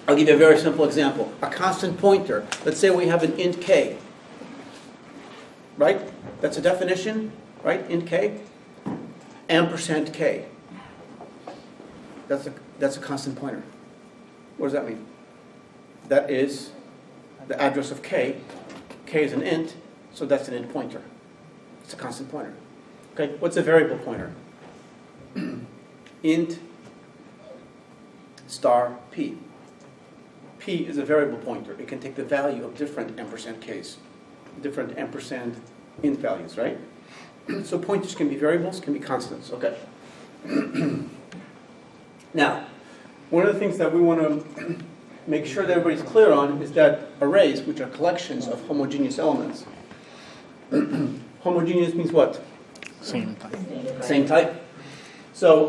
I'll give you a very simple example. A constant pointer. Let's say we have an int k. Right? That's a definition, right? Int k. Ampersand k. That's a constant pointer. What does that mean? That is the address of k. K is an int, so that's an int pointer. It's a constant pointer. Okay, what's a variable pointer? Int star p. P is a variable pointer. It can take the value of different ampersand k's, different ampersand int values, right? So pointers can be variables, can be constants, okay? Now, one of the things that we want to make sure that everybody's clear on is that arrays, which are collections of homogeneous elements, homogeneous means what? Same type. Same type. So,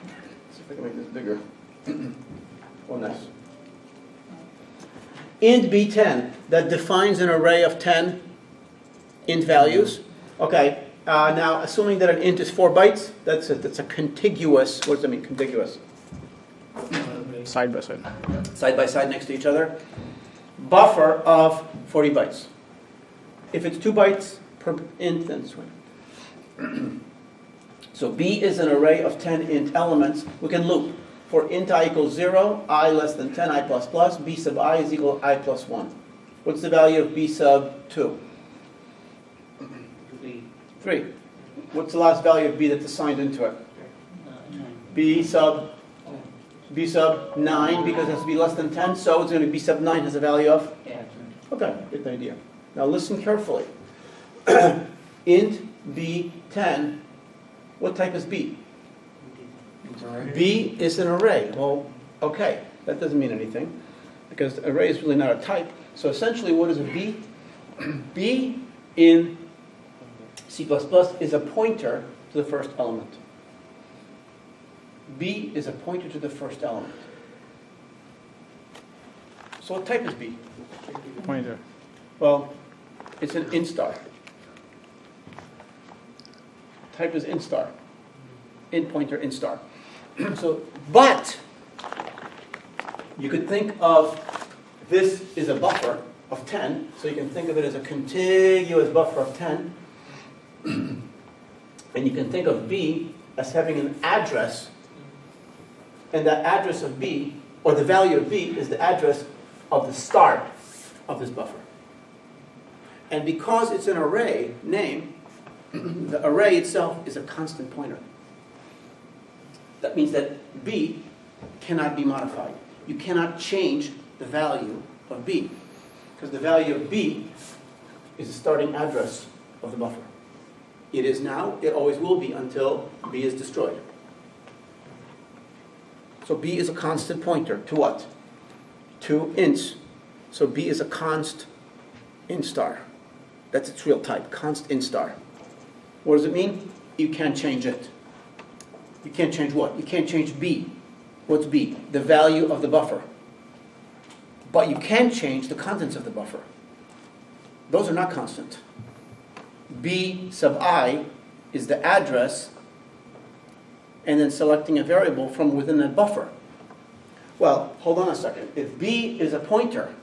let's see if I can make this bigger. Oh, nice. Int b10, that defines an array of 10 int values. Okay, now assuming that an int is 4 bytes, that's a contiguous, what does that mean, contiguous? Side by side. Side by side next to each other. Buffer of 40 bytes. If it's 2 bytes per int, then it's 1. So B is an array of 10 int elements. We can loop. For int I equals 0, I less than 10, I plus plus, B sub I is equal to I plus 1. What's the value of B sub 2? 3. What's the last value of B that's assigned into it? B sub 9, because it has to be less than 10, so it's going to be B sub 9 has a value of? Okay, get the idea. Now listen carefully. Int B10, what type is B? B is an array. Well, okay, that doesn't mean anything, because the array is really not a type. So essentially, what is a B? B in C++ is a pointer to the first element. B is a pointer to the first element. So what type is B? Pointer. Well, it's an int star. Type is int star. Int pointer, int star. So, but you could think of this is a buffer of 10, so you can think of it as a contiguous buffer of 10. And you can think of B as having an address, and that address of B, or the value of B, is the address of the start of this buffer. And because it's an array name, the array itself is a constant pointer. That means that B cannot be modified. You cannot change the value of B, because the value of B is the starting address of the buffer. It is now, it always will be until B is destroyed. So B is a constant pointer to what? To ints. So B is a const int star. That's its real type, const int star. What does it mean? You can't change it. You can't change what? You can't change B. What's B? The value of the buffer. But you can change the contents of the buffer. Those are not constant. B sub I is the address, and then selecting a variable from within that buffer. Well, hold on a second. If B is a pointer,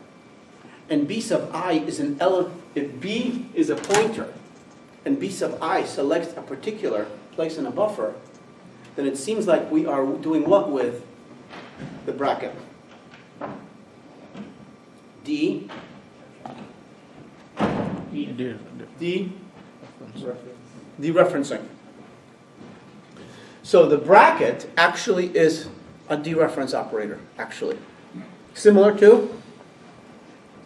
and B sub I is an element, if B is a pointer, and B sub I selects a particular place in a buffer, then it seems like we are doing what with the bracket? Dereferencing. So the bracket actually is a dereference operator, actually. Similar to?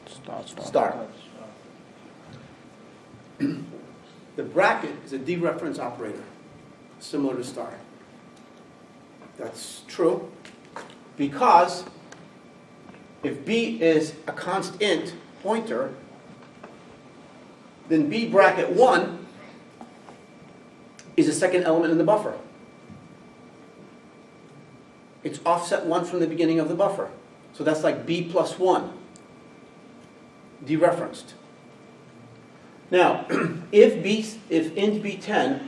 Star. The bracket is a dereference operator, similar to star. That's true, because if B is a const int pointer, then B bracket 1 is the second element in the buffer. It's offset 1 from the beginning of the buffer. So that's like B plus 1, dereferenced. Now, if int B10,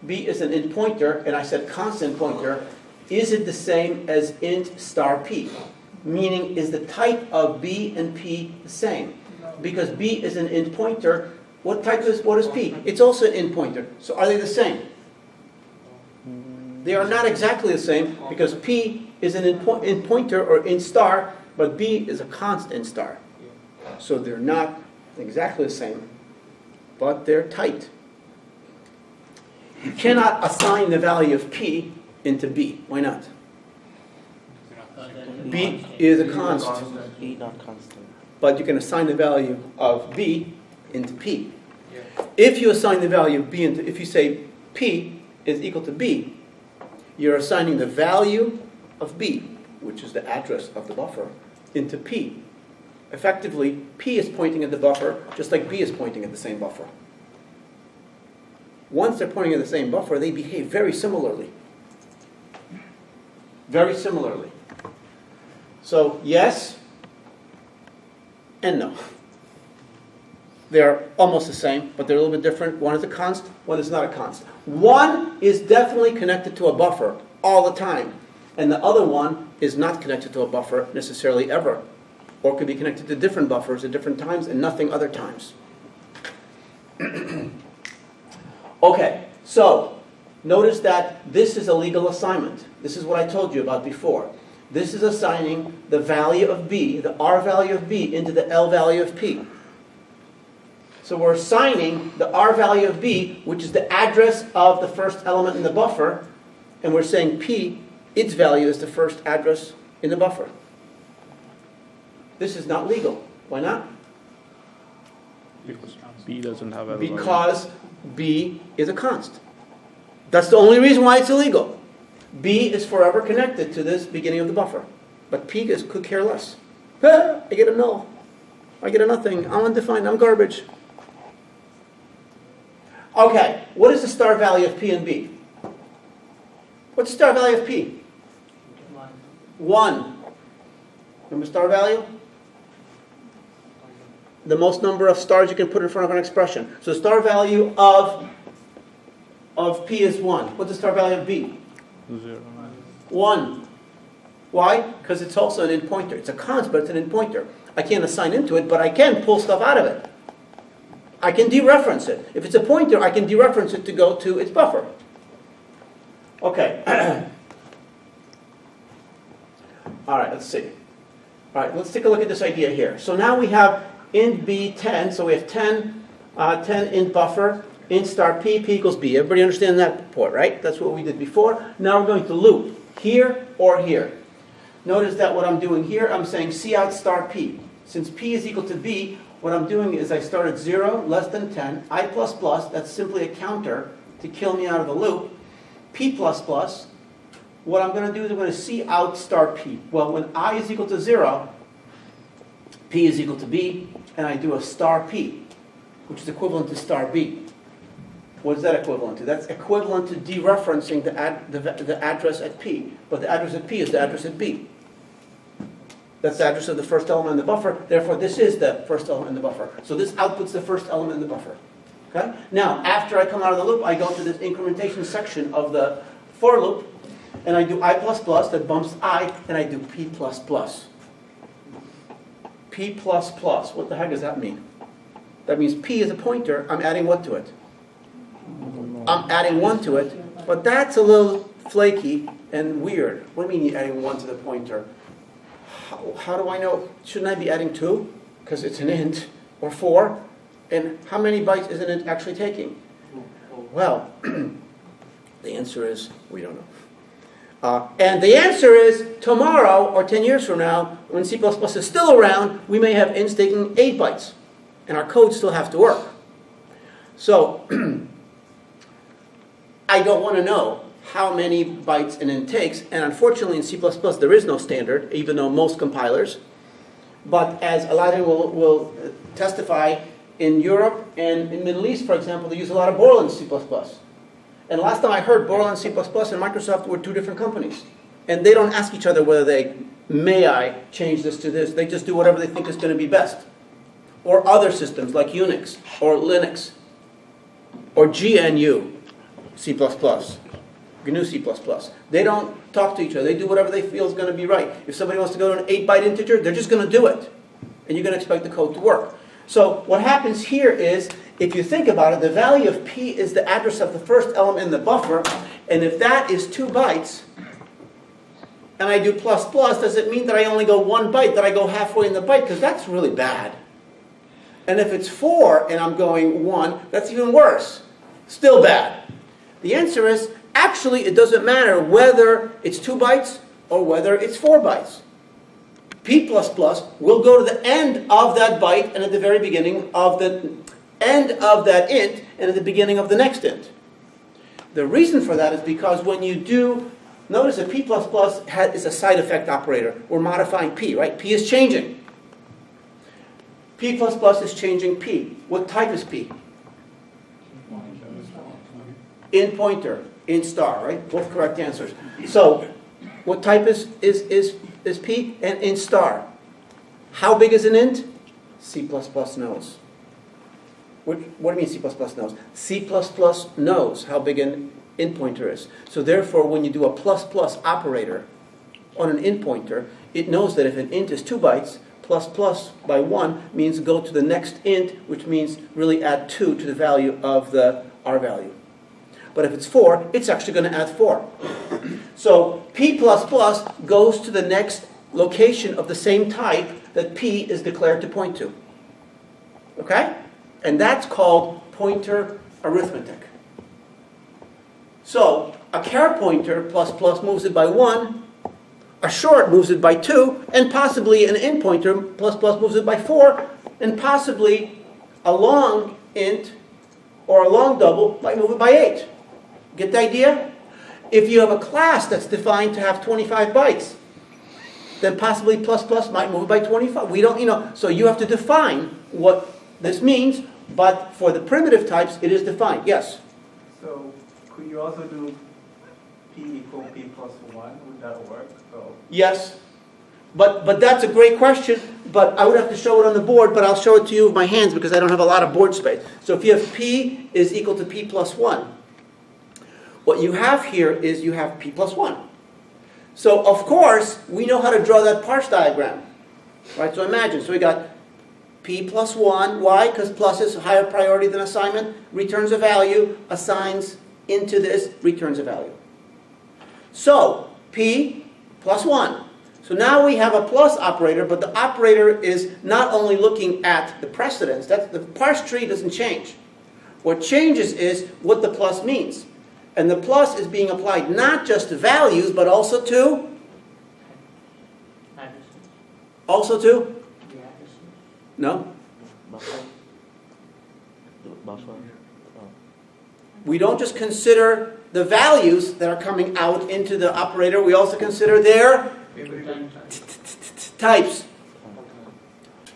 B is an int pointer, and I said constant pointer, is it the same as int star p? Meaning, is the type of b and p the same? Because b is an int pointer. What is p? It's also an int pointer. So are they the same? They are not exactly the same because p is an int pointer or int star, but b is a const int star. So they're not exactly the same, but they're tight. You cannot assign the value of p into b. Why not? B is a constant. B not constant. But you can assign the value of b into p. If you assign the value of b into, if you say p is equal to b, you're assigning the value of b, which is the address of the buffer, into p. Effectively, p is pointing at the buffer just like b is pointing at the same buffer. Once they're pointing at the same buffer, they behave very similarly. Very similarly. So, yes and no. They're almost the same, but they're a little bit different. One is a const, one is not a const. One is definitely connected to a buffer all the time, and the other one is not connected to a buffer necessarily ever, or could be connected to different buffers at different times and nothing other times. Okay, so notice that this is a legal assignment. This is what I told you about before. This is assigning the value of b, the r value of b, into the l value of p. So we're assigning the r value of b, which is the address of the first element in the buffer, and we're saying p, its value is the first address in the buffer. This is not legal. Why not? Because B doesn't have a value. Because b is a const. That's the only reason why it's illegal. B is forever connected to this beginning of the buffer. But p could care less. I get a null. I get a nothing. I'm undefined. I'm garbage. Okay, what is the star value of p and b? What's the star value of p? 1. Remember star value? The most number of stars you can put in front of an expression. So the star value of p is 1. What's the star value of b? 0. 1. Why? Because it's also an int pointer. It's a const, but it's an int pointer. I can't assign into it, but I can pull stuff out of it. I can dereference it. If it's a pointer, I can dereference it to go to its buffer. Okay. All right, let's see. All right, let's take a look at this idea here. So now we have int b 10. So we have 10 int buffer, int star p equals b. Everybody understand that port, right? That's what we did before. Now we're going to loop here or here. Notice that what I'm doing here, I'm saying cout star p. Since p is equal to b, what I'm doing is I start at 0, less than 10, I++, that's simply a counter to kill me out of the loop. P++, what I'm going to do is I'm going to cout star p. Well, when I is equal to 0, p is equal to b, and I do a star p, which is equivalent to star b. What is that equivalent to? That's equivalent to dereferencing the address at p. But the address at p is the address at b. That's the address of the first element in the buffer. Therefore, this is the first element in the buffer. So this outputs the first element in the buffer. Okay? Now, after I come out of the loop, I go to this incrementation section of the for loop, and I do I++, that bumps I, and I do P++. P++. What the heck does that mean? That means P is a pointer. I'm adding what to it? I'm adding 1 to it, but that's a little flaky and weird. What do you mean you're adding 1 to the pointer? How do I know? Shouldn't I be adding 2? Because it's an int, or 4? And how many bytes is an int actually taking? Well, the answer is, we don't know. And the answer is, tomorrow, or 10 years from now, when C++ is still around, we may have ints taking 8 bytes. And our code still have to work. So, I don't want to know how many bytes an int takes, and unfortunately in C++ there is no standard, even though most compilers. But as Aladdin will testify, in Europe and in the Middle East, for example, they use a lot of Borland C++. And last time I heard, Borland C++ and Microsoft were 2 different companies. And they don't ask each other whether may I change this to this. They just do whatever they think is going to be best. Or other systems like Unix or Linux or GNU C++. GNU C++. They don't talk to each other. They do whatever they feel is going to be right. If somebody wants to go to an 8-byte integer, they're just going to do it. And you're going to expect the code to work. So what happens here is, if you think about it, the value of P is the address of the first element in the buffer. And if that is 2 bytes, and I do plus plus, does it mean that I only go 1 byte, that I go halfway in the byte? Because that's really bad. And if it's 4 and I'm going 1, that's even worse. Still bad. The answer is, actually, it doesn't matter whether it's 2 bytes or whether it's 4 bytes. P++ will go to the end of that byte and at the very beginning of the end of that int and at the beginning of the next int. The reason for that is because when you do, notice that P++ is a side effect operator. We're modifying P, right? P is changing. P++ is changing P. What type is P? Int pointer, int star, right? Both correct answers. So, what type is P? And int star. How big is an int? C++ knows. What do you mean C++ knows? C++ knows how big an int pointer is. So therefore, when you do a plus plus operator on an int pointer, it knows that if an int is 2 bytes, plus plus by 1 means go to the next int, which means really add 2 to the value of the R value. But if it's 4, it's actually going to add 4. So P++ goes to the next location of the same type that P is declared to point to. Okay? And that's called pointer arithmetic. So a char pointer plus plus moves it by 1, a short moves it by 2, and possibly an int pointer plus plus moves it by 4, and possibly a long int or a long double might move it by 8. Get the idea? If you have a class that's defined to have 25 bytes, then possibly plus plus might move it by 25. We don't, so you have to define what this means, but for the primitive types, it is defined. Yes? So could you also do P equal P plus 1? Would that work? So Yes. But that's a great question, but I would have to show it on the board, but I'll show it to you with my hands because I don't have a lot of board space. So if you have P is equal to P plus 1, what you have here is you have P plus 1. So of course, we know how to draw that parse diagram. Right? So imagine, so we got P plus 1, why? Because plus is higher priority than assignment, returns a value, assigns into this, returns a value. So, P plus 1. So now we have a plus operator, but the operator is not only looking at the precedence, the parse tree doesn't change. What changes is what the plus means. And the plus is being applied not just to values, but also to? Also to? No? We don't just consider the values that are coming out into the operator, we also consider their types.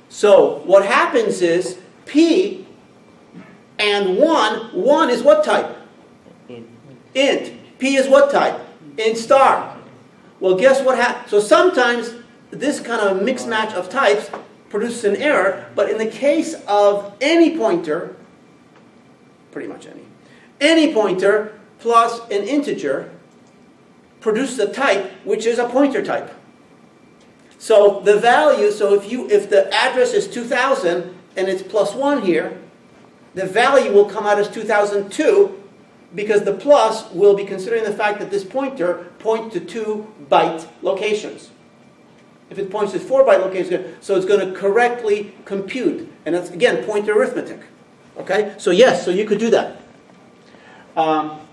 So what happens is P and 1 is what type? Int. P is what type? Int star. Well, guess what happens? So sometimes this kind of mix match of types produces an error, but in the case of any pointer, pretty much any pointer plus an integer produces a type which is a pointer type. So the value, so if the address is 2000 and it's plus 1 here, the value will come out as 2002 because the plus will be considering the fact that this pointer points to 2-byte locations. If it points to 4-byte locations, so it's going to correctly compute. And that's, again, pointer arithmetic. Okay? So yes, so you could do that.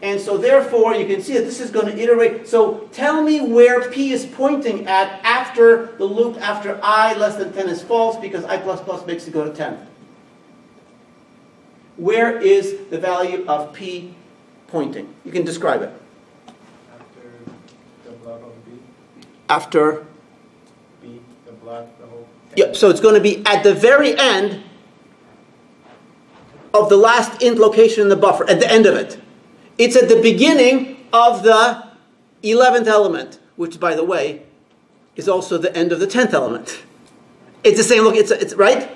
And so therefore, you can see that this is going to iterate. So tell me where P is pointing at after the loop, after I less than 10 is false, because I plus plus makes it go to 10. Where is the value of P pointing? You can describe it. after the block of B, After? B, the block, the whole. Yep, so it's going to be at the very end of the last int location in the buffer, at the end of it. It's at the beginning of the 11th element, which, by the way, is also the end of the 10th element. It's the same look, it's right?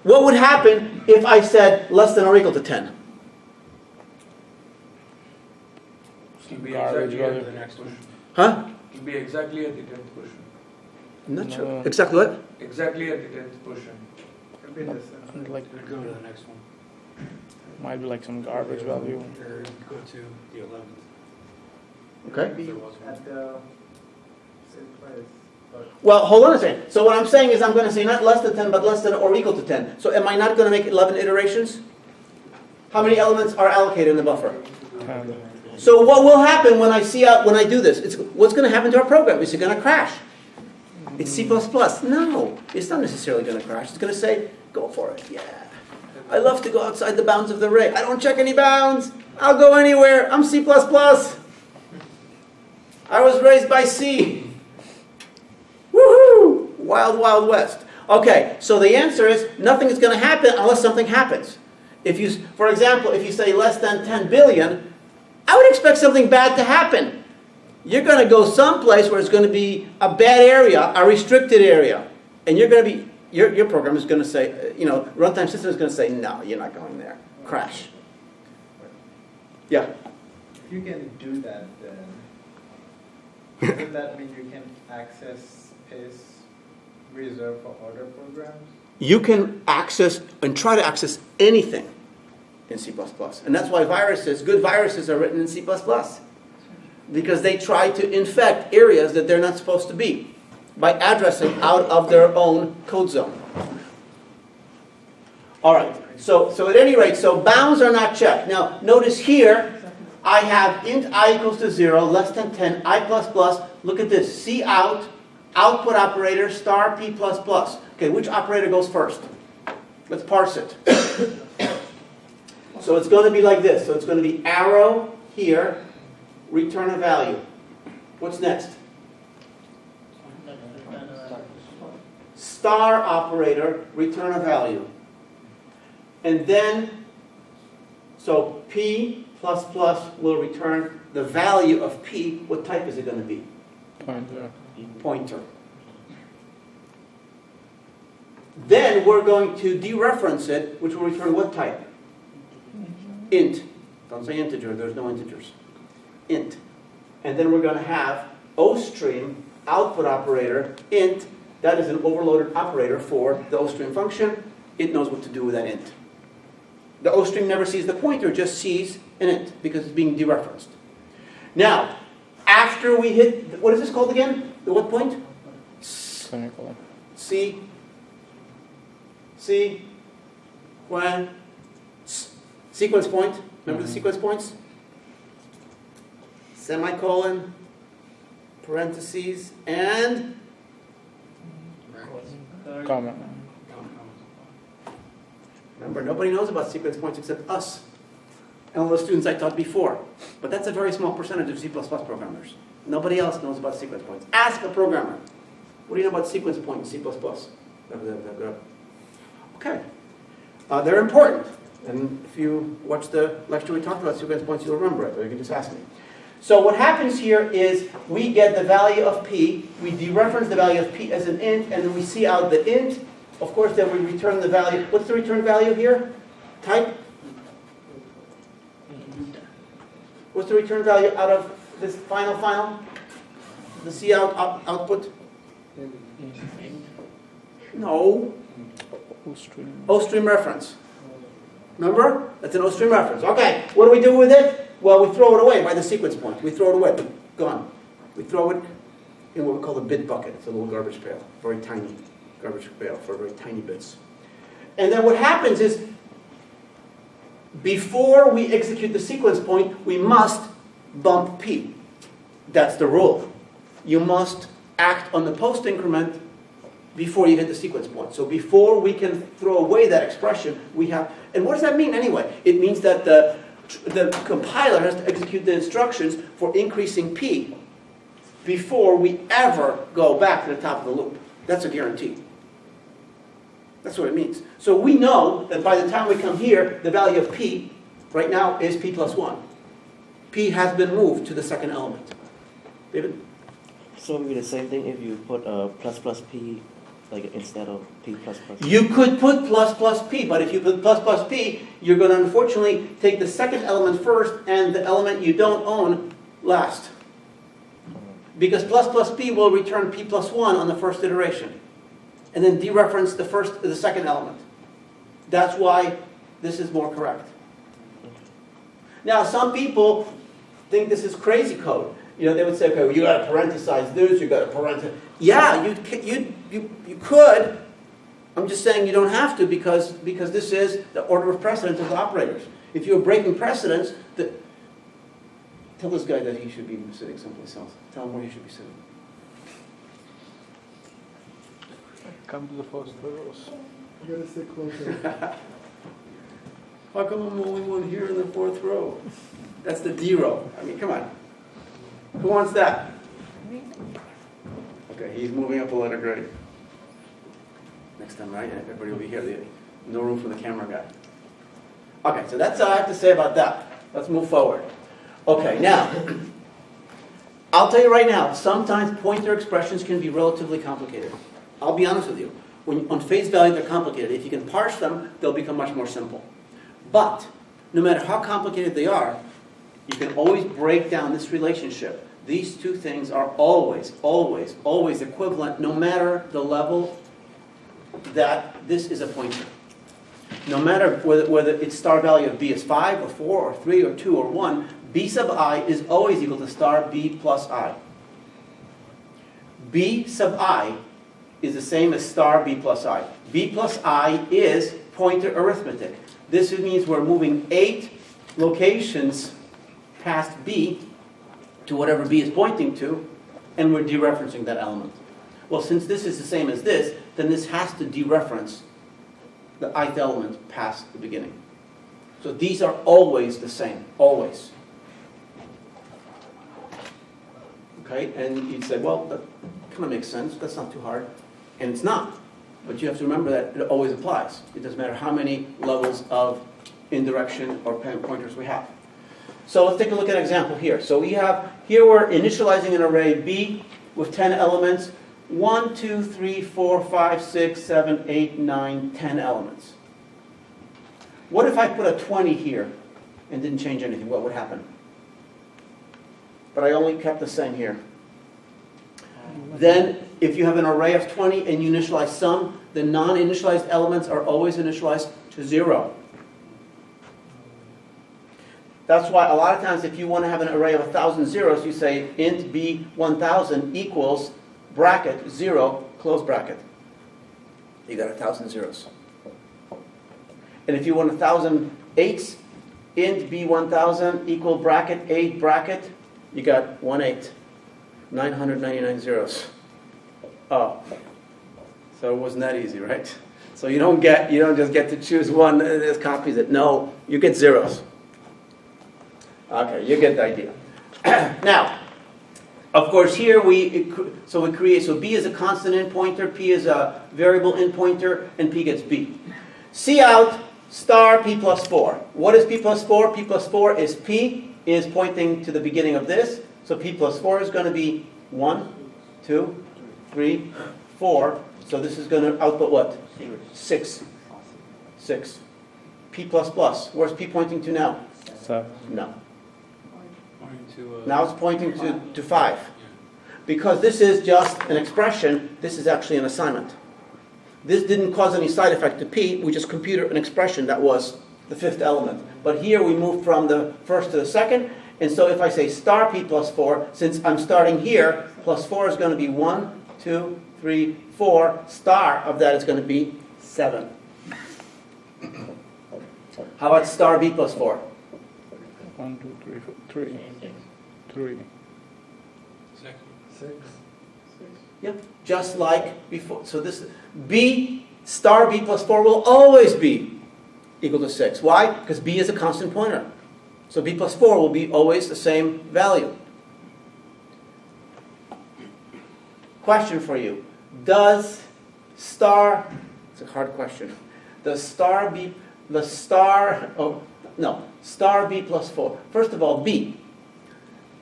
What would happen if I said less than or equal to 10? Garbage, the next one. Huh? It'll be exactly at the 10th position. I'm not sure. No. Exactly what? Exactly at the 10th position. It'll be less And than. like, Go to the next one. might be like some garbage value. Or go to the 11th. Okay. Be There was one. at the same place. But Well, hold on a second. So what I'm saying is I'm going to say not less than 10, but less than or equal to 10. So am I not going to make 11 iterations? How many elements are allocated in the buffer? So what will happen when I do this? What's going to happen to our program? Is it going to crash? It's C++. No, it's not necessarily going to crash. It's going to say, go for it. Yeah. I love to go outside the bounds of the array. I don't check any bounds. I'll go anywhere. I'm C++. I was raised by C. Woohoo! Wild, wild west. Okay, so the answer is nothing is going to happen unless something happens. For example, if you say less than 10 billion, I would expect something bad to happen. You're going to go someplace where it's going to be a bad area, a restricted area. And you're going to be, your program is going to say, runtime system is going to say, no, you're not going there. Crash. Yeah. If you can do that, then doesn't that mean you can access space reserved for other programs? You can access and try to access anything in C++. And that's why good viruses are written in C++. Because they try to infect areas that they're not supposed to be by addressing out of their own code zone. All right, so at any rate, so bounds are not checked. Now, notice here, I have int I equals to 0, less than 10, I++. Look at this, C out, output operator, star P++. Okay, which operator goes first? Let's parse it. So it's going to be like this. So it's going to be arrow here, return a value. What's next? Star operator, return a value. And then, so P++ will return the value of P. What type is it going to be? Pointer. Then we're going to dereference it, which will return what type? Int. Don't say integer, there's no integers. Int. And then we're going to have OStream, output operator, int. That is an overloaded operator for the OStream function. It knows what to do with that int. The OStream never sees the pointer, just sees an int because it's being dereferenced. Now, after we hit, what is this called again? The what point? Semicolon. Sequence point. Remember the sequence points? Semicolon, parentheses, and Comma. remember, nobody knows about sequence points except us and all the students I taught before. But that's a very small percentage of C++ programmers. Nobody else knows about sequence points. Ask a programmer. What do you know about sequence points in C++? Okay. They're important. And if you watch the lecture we talked about sequence points, you'll remember it, or you can just ask me. So what happens here is we get the value of P, we dereference the value of P as an int, and then we see out the int. Of course, then we return the value. What's the return value here? Type? What's the return value out of this final? The C output? No. OStream reference. Remember? That's an OStream reference. Okay, what do we do with it? Well, we throw it away by the sequence point. We throw it away. Gone. We throw it in what we call a bit bucket. It's a little garbage pail. Very tiny garbage pail for very tiny bits. And then what happens is, before we execute the sequence point, we must bump P. That's the rule. You must act on the post increment before you hit the sequence point. So before we can throw away that expression, we have, and what does that mean anyway? It means that the compiler has to execute the instructions for increasing P before we ever go back to the top of the loop. That's a guarantee. That's what it means. So we know that by the time we come here, the value of P right now is P plus 1. P has been moved to the second element. David? So it would be the same thing if you put plus plus P like instead of P plus plus? You could put plus plus P, but if you put plus plus P, you're going to unfortunately take the second element first and the element you don't own last. Because plus plus p will return p plus 1 on the first iteration. And then dereference the second element. That's why this is more correct. Now, some people think this is crazy code. You know, they would say, okay, well, you got to parenthesize this, you got to parenthesize. Yeah, you could. I'm just saying you don't have to because this is the order of precedence of the operators. If you're breaking precedence, tell this guy that he should be sitting someplace else. Tell him where he should be sitting. Come to the first rows. You gotta sit closer. How come I'm the only one here in the fourth row? That's the D row. I mean, come on. Who wants that? Okay, he's moving up a letter grade. Next time, right? Everybody will be here. No room for the camera guy. Okay, so that's all I have to say about that. Let's move forward. Okay, now, I'll tell you right now, sometimes pointer expressions can be relatively complicated. I'll be honest with you. On face value, they're complicated. If you can parse them, they'll become much more simple. But, no matter how complicated they are, you can always break down this relationship. These two things are always, always, always equivalent, no matter the level that this is a pointer. No matter whether its star value of b is 5 or 4 or 3 or 2 or 1, b sub I is always equal to star b plus I. B sub I is the same as star b plus I. B plus I is pointer arithmetic. This means we're moving 8 locations past b to whatever b is pointing to, and we're dereferencing that element. Well, since this is the same as this, then this has to dereference the ith element past the beginning. So these are always the same, always. Okay, and you'd say, well, that kind of makes sense. That's not too hard. And it's not. But you have to remember that it always applies. It doesn't matter how many levels of indirection or pointers we have. So let's take a look at an example here. So here we're initializing an array B with 10 elements. 1, 2, 3, 4, 5, 6, 7, 8, 9, 10 elements. What if I put a 20 here and didn't change anything? What would happen? But I only kept the same here. Then, if you have an array of 20 and you initialize some, the non-initialized elements are always initialized to 0. That's why a lot of times if you want to have an array of 1,000 zeros, you say int b 1,000 equals bracket 0, close bracket. You got 1,000 zeros. And if you want 1,000 eights, int b 1,000 equal bracket 8 bracket, you got 1/8. 999 zeros. Oh, so it wasn't that easy, right? So you don't just get to choose one and just copies it. No, you get zeros. Okay, you get the idea. Now, of course, here we create, so b is a constant in pointer, p is a variable in pointer, and p gets b. C out star p plus 4. What is p plus 4? P plus 4 is p is pointing to the beginning of this. So p plus 4 is going to be 1, 2, 3, 4. So this is going to output what? 6. 6. P plus plus. Where's p pointing to now? 7. No. Pointing to, Now it's pointing to 5. Because this is just an expression, this is actually an assignment. This didn't cause any side effect to p. We just computed an expression that was the 5th element. But here we moved from the first to the second. And so if I say star p plus 4, since I'm starting here, plus 4 is going to be 1, 2, 3, 4. Star of that is going to be 7. How about star b plus 4? 1, 2, 3, 4, 3. 3. second. 6. Yep, just like before. So this b star b plus 4 will always be equal to 6. Why? Because b is a constant pointer. So b plus 4 will be always the same value. Question for you. Does star, it's a hard question. Does star b plus 4. First of all, b.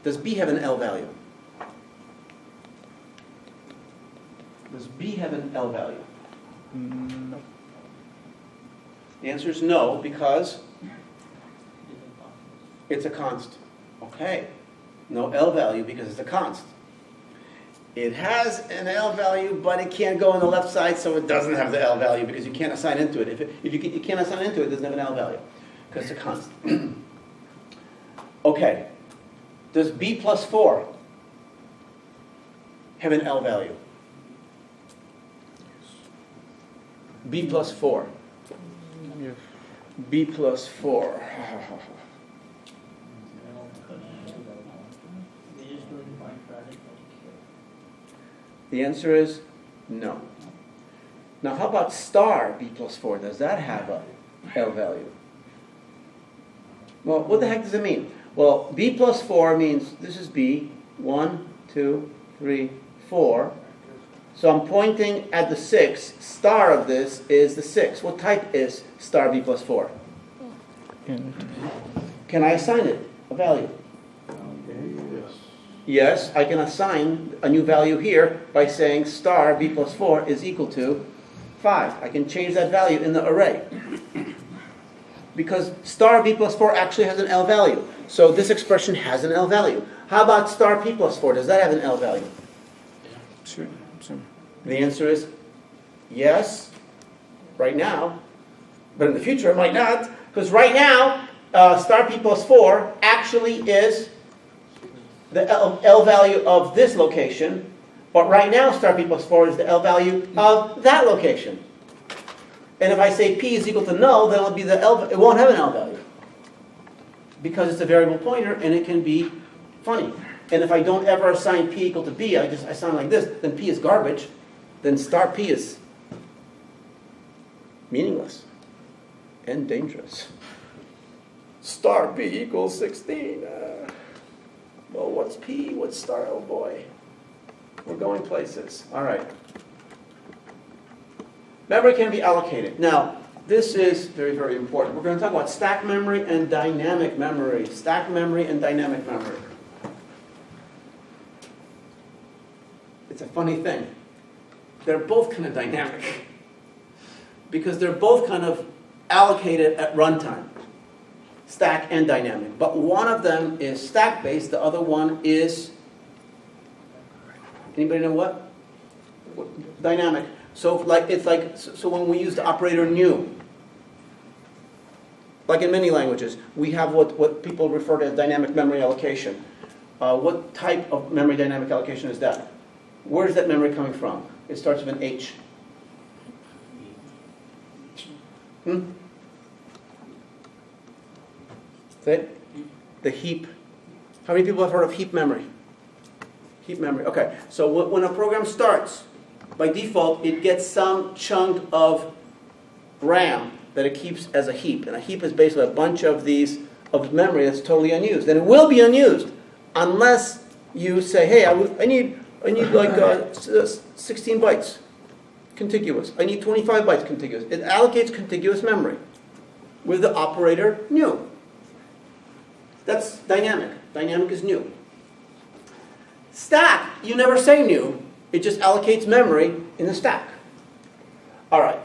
Does b have an L value? Does b have an L value? No. The answer is no, because it's a const. Okay. No L value because it's a const. It has an L value, but it can't go on the left side, so it doesn't have the L value because you can't assign into it. If you can't assign into it, it doesn't have an L value because it's a constant. Okay. Does B plus 4 have an L value? B plus 4. Yes. B plus 4. The answer is no. Now how about star B plus 4? Does that have a L value? Well, what the heck does it mean? Well, B plus 4 means this is B, 1, 2, 3, 4. So I'm pointing at the 6. Star of this is the 6. What type is star B plus 4? Can I assign it a value? Yes, I can assign a new value here by saying star B plus 4 is equal to 5. I can change that value in the array. Because star B plus 4 actually has an L value. So this expression has an L value. How about star P plus 4? Does that have an L value? Sure. The answer is yes, right now. But in the future it might not. Because right now, star P plus 4 actually is the L value of this location. But right now, star P plus 4 is the L value of that location. And if I say P is equal to null, then it'll be the L, it won't have an L value. Because it's a variable pointer and it can be funny. And if I don't ever assign P equal to B, I just assign like this, then P is garbage. Then star P is meaningless and dangerous. Star P equals 16. Well, what's P? What's star? Oh boy. We're going places. All right. Memory can be allocated. Now, this is very, very important. We're going to talk about stack memory and dynamic memory. Stack memory and dynamic memory. It's a funny thing. They're both kind of dynamic because they're both kind of allocated at runtime. Stack and dynamic. But one of them is stack-based, the other one is, anybody know what? Dynamic. So when we use the operator new, like in many languages, we have what people refer to as dynamic memory allocation. What type of memory dynamic allocation is that? Where is that memory coming from? It starts with an H. Say it? The heap. How many people have heard of heap memory? Heap memory. Okay. So when a program starts, by default, it gets some chunk of RAM that it keeps as a heap. And a heap is basically a bunch of of memory that's totally unused. And it will be unused unless you say, hey, I need like 16 bytes contiguous. I need 25 bytes contiguous. It allocates contiguous memory with the operator new. That's dynamic. Dynamic is new. Stack, you never say new. It just allocates memory in the stack. All right.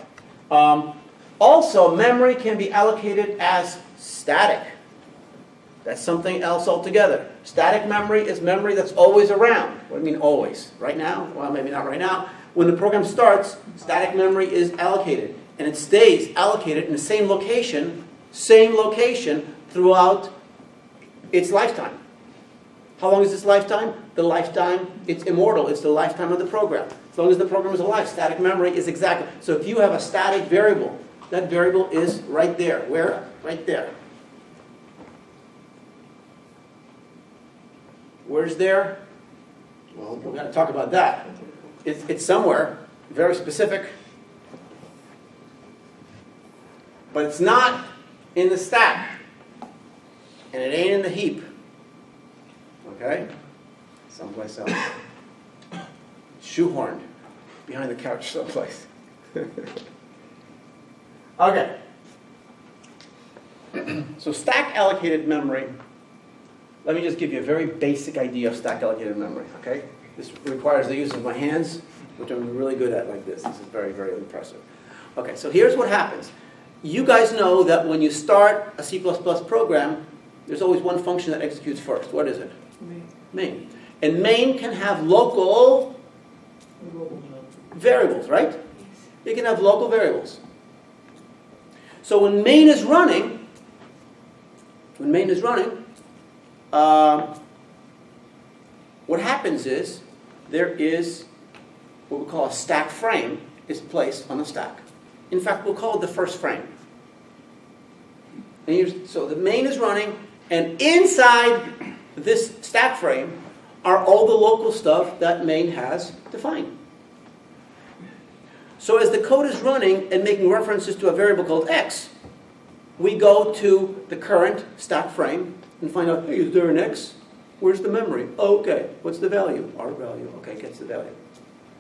Also, memory can be allocated as static. That's something else altogether. Static memory is memory that's always around. What do you mean always? Right now? Well, maybe not right now. When the program starts, static memory is allocated. And it stays allocated in the same location throughout its lifetime. How long is its lifetime? The lifetime, it's immortal. It's the lifetime of the program. As long as the program is alive, static memory is exactly. So if you have a static variable, that variable is right there. Where? Right there. Where's there? Well, we're going to talk about that. It's somewhere, very specific. But it's not in the stack. And it ain't in the heap. Okay? Someplace else. Shoehorned behind the couch someplace. Okay. So stack allocated memory. Let me just give you a very basic idea of stack allocated memory. Okay? This requires the use of my hands, which I'm really good at like this. This is very, very impressive. Okay, so here's what happens. You guys know that when you start a C++ program, there's always one function that executes first. What is it? Main. And main can have local Variables, right? You can have local variables. So when main is running, what happens is there is what we call a stack frame is placed on the stack. In fact, we'll call it the first frame. And so the main is running, and inside this stack frame are all the local stuff that main has defined. So as the code is running and making references to a variable called x, we go to the current stack frame and find out, hey, is there an x? Where's the memory? Oh, okay, what's the value? R value, okay, gets the value.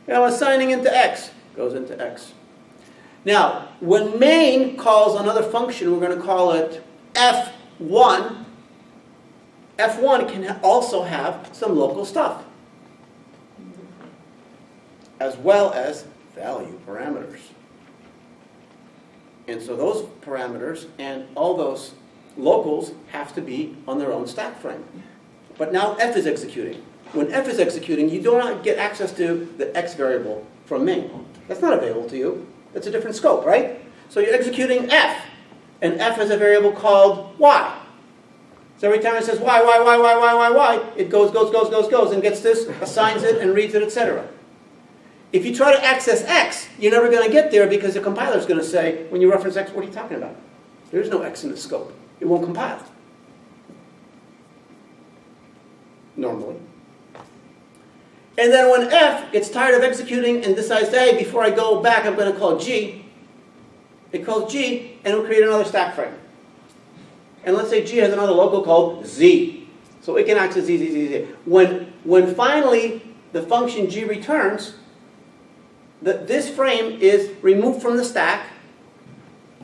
Now assigning into x, goes into x. Now, when main calls another function, we're going to call it f1. F1 can also have some local stuff, as well as value parameters. And so those parameters and all those locals have to be on their own stack frame. But now f is executing. When f is executing, you do not get access to the x variable from main. That's not available to you. That's a different scope, right? So you're executing f, and f has a variable called y. So every time it says y, it goes, and gets this, assigns it, and reads it, etc. If you try to access x, you're never going to get there because the compiler is going to say, when you reference x, what are you talking about? There's no x in the scope. It won't compile. Normally. And then when f gets tired of executing and decides, hey, before I go back, I'm going to call g, it calls g, and it'll create another stack frame. And let's say g has another local called z. So it can access z. When finally the function g returns, this frame is removed from the stack,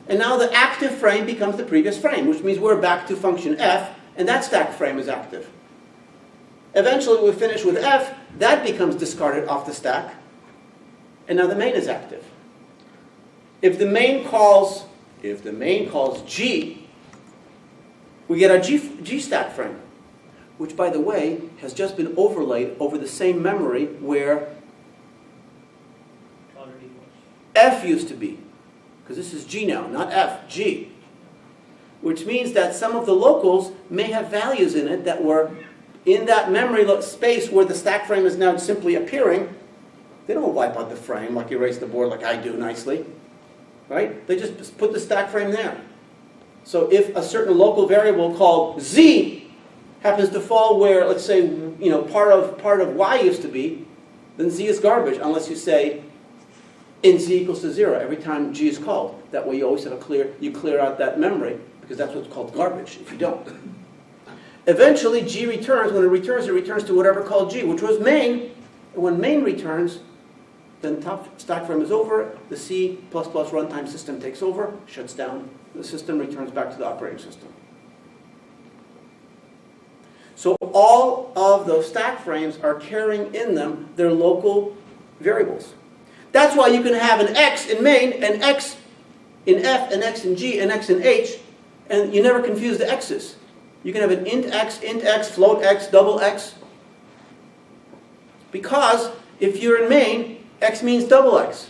and now the active frame becomes the previous frame, which means we're back to function f, and that stack frame is active. Eventually we finish with f, that becomes discarded off the stack, and now the main is active. If the main calls g, we get our g stack frame, which by the way has just been overlaid over the same memory where f used to be. Because this is g now, not f, g. Which means that some of the locals may have values in it that were in that memory space where the stack frame is now simply appearing. They don't wipe out the frame like erase the board like I do nicely. Right? They just put the stack frame there. So if a certain local variable called z happens to fall where, let's say, part of y used to be, then z is garbage unless you say int z equals to 0 every time g is called. That way you always have you clear out that memory, because that's what's called garbage if you don't. Eventually g returns. When it returns to whatever called g, which was main. And when main returns, then top stack frame is over, the C++ runtime system takes over, shuts down, the system returns back to the operating system. So all of those stack frames are carrying in them their local variables. That's why you can have an x in main, an x in f, an x in g, an x in h, and you never confuse the x's. You can have an int x, float x, double x. Because if you're in main, x means double x.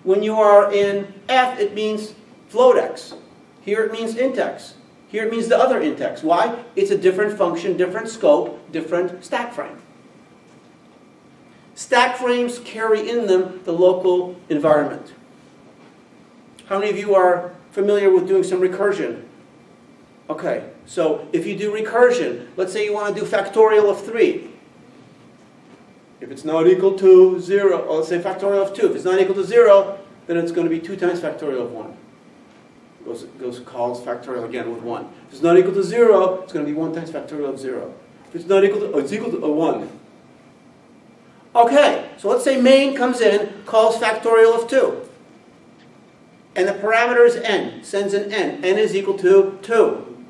When you are in f, it means float x. Here it means int x. Here it means the other int x. Why? It's a different function, different scope, different stack frame. Stack frames carry in them the local environment. How many of you are familiar with doing some recursion? Okay, so if you do recursion, let's say you want to do factorial of 3. If it's not equal to 0, or let's say factorial of 2. If it's not equal to 0, then it's going to be 2 times factorial of 1. Goes calls factorial again with 1. If it's not equal to 0, it's going to be 1 times factorial of 0. If it's not equal to, it's equal to 1. Okay, so let's say main comes in, calls factorial of 2. And the parameter is n, sends an n. n is equal to 2.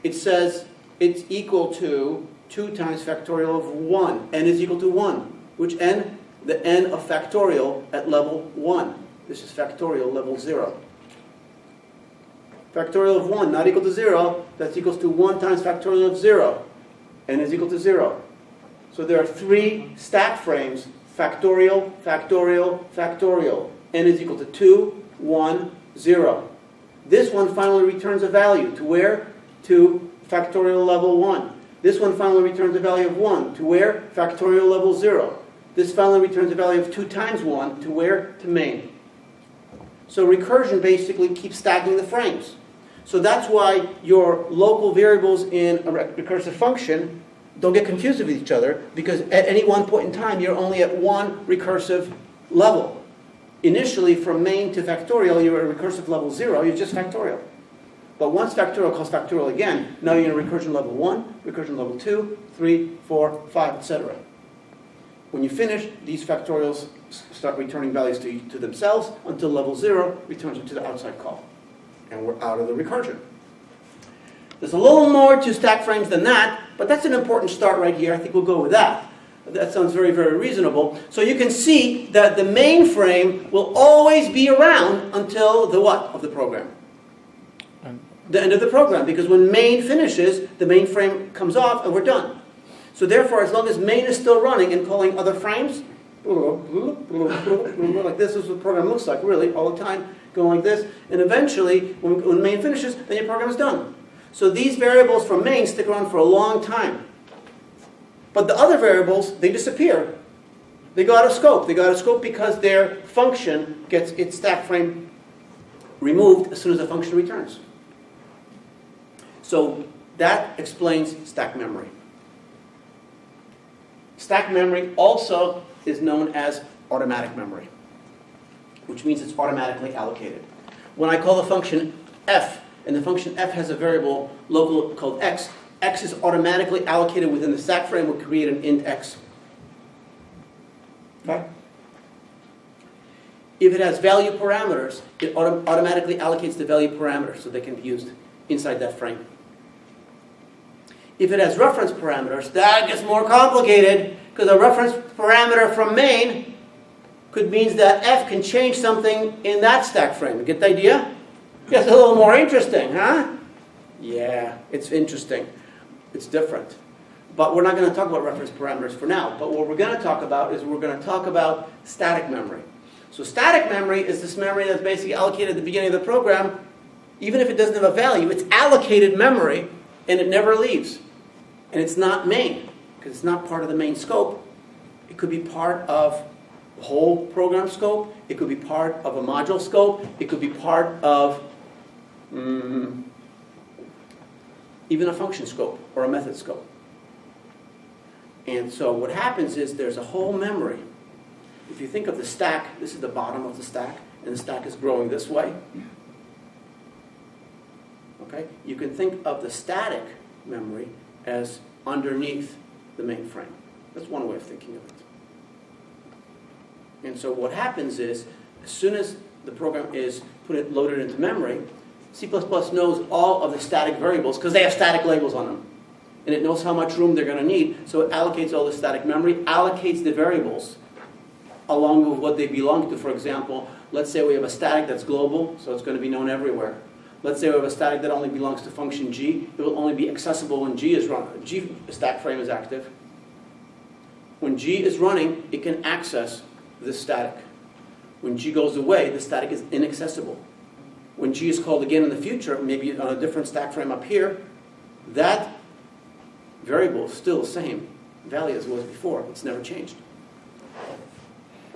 It says it's equal to 2 times factorial of 1. n is equal to 1. Which n? The n of factorial at level 1. This is factorial level 0. Factorial of 1 not equal to 0. That's equals to 1 times factorial of 0. n is equal to 0. So there are 3 stack frames, factorial, factorial, factorial. N is equal to 2, 1, 0. This one finally returns a value to where? To factorial level 1. This one finally returns a value of 1 to where? Factorial level 0. This finally returns a value of 2 times 1 to where? To main. So recursion basically keeps stacking the frames. So that's why your local variables in a recursive function don't get confused with each other, because at any one point in time you're only at one recursive level. Initially, from main to factorial, you're at recursive level 0, you're just factorial. But once factorial calls factorial again, now you're in recursion level 1, recursion level 2, 3, 4, 5, etc. When you finish, these factorials start returning values to themselves until level 0 returns them to the outside call. And we're out of the recursion. There's a little more to stack frames than that, but that's an important start right here. I think we'll go with that. That sounds very, very reasonable. So you can see that the main frame will always be around until the what of the program? The end of the program, because when main finishes, the main frame comes off and we're done. So therefore, as long as main is still running and calling other frames, like this is what the program looks like, really, all the time, going like this, and eventually, when main finishes, then your program is done. So these variables from main stick around for a long time. But the other variables, they disappear. They go out of scope. They go out of scope because their function gets its stack frame removed as soon as the function returns. So that explains stack memory. Stack memory also is known as automatic memory, which means it's automatically allocated. When I call the function f, and the function f has a variable local called x, x is automatically allocated within the stack frame. We'll create an int x. Okay? If it has value parameters, it automatically allocates the value parameters so they can be used inside that frame. If it has reference parameters, that gets more complicated, because a reference parameter from main could mean that f can change something in that stack frame. You get the idea? It's a little more interesting, huh? Yeah, it's interesting. It's different. But we're not going to talk about reference parameters for now. But what we're going to talk about is we're going to talk about static memory. So static memory is this memory that's basically allocated at the beginning of the program. Even if it doesn't have a value, it's allocated memory, and it never leaves. And it's not main, because it's not part of the main scope. It could be part of the whole program scope. It could be part of a module scope. It could be part of even a function scope or a method scope. And so what happens is there's a whole memory. If you think of the stack, this is the bottom of the stack, and the stack is growing this way. Okay? You can think of the static memory as underneath the main frame. That's one way of thinking of it. And so what happens is, as soon as the program is loaded into memory, C++ knows all of the static variables because they have static labels on them. And it knows how much room they're going to need, so it allocates all the static memory, allocates the variables along with what they belong to. For example, let's say we have a static that's global, so it's going to be known everywhere. Let's say we have a static that only belongs to function G. It will only be accessible when G is run. G stack frame is active. When G is running, it can access this static. When G goes away, the static is inaccessible. When G is called again in the future, maybe on a different stack frame up here, that variable is still the same value as it was before. It's never changed.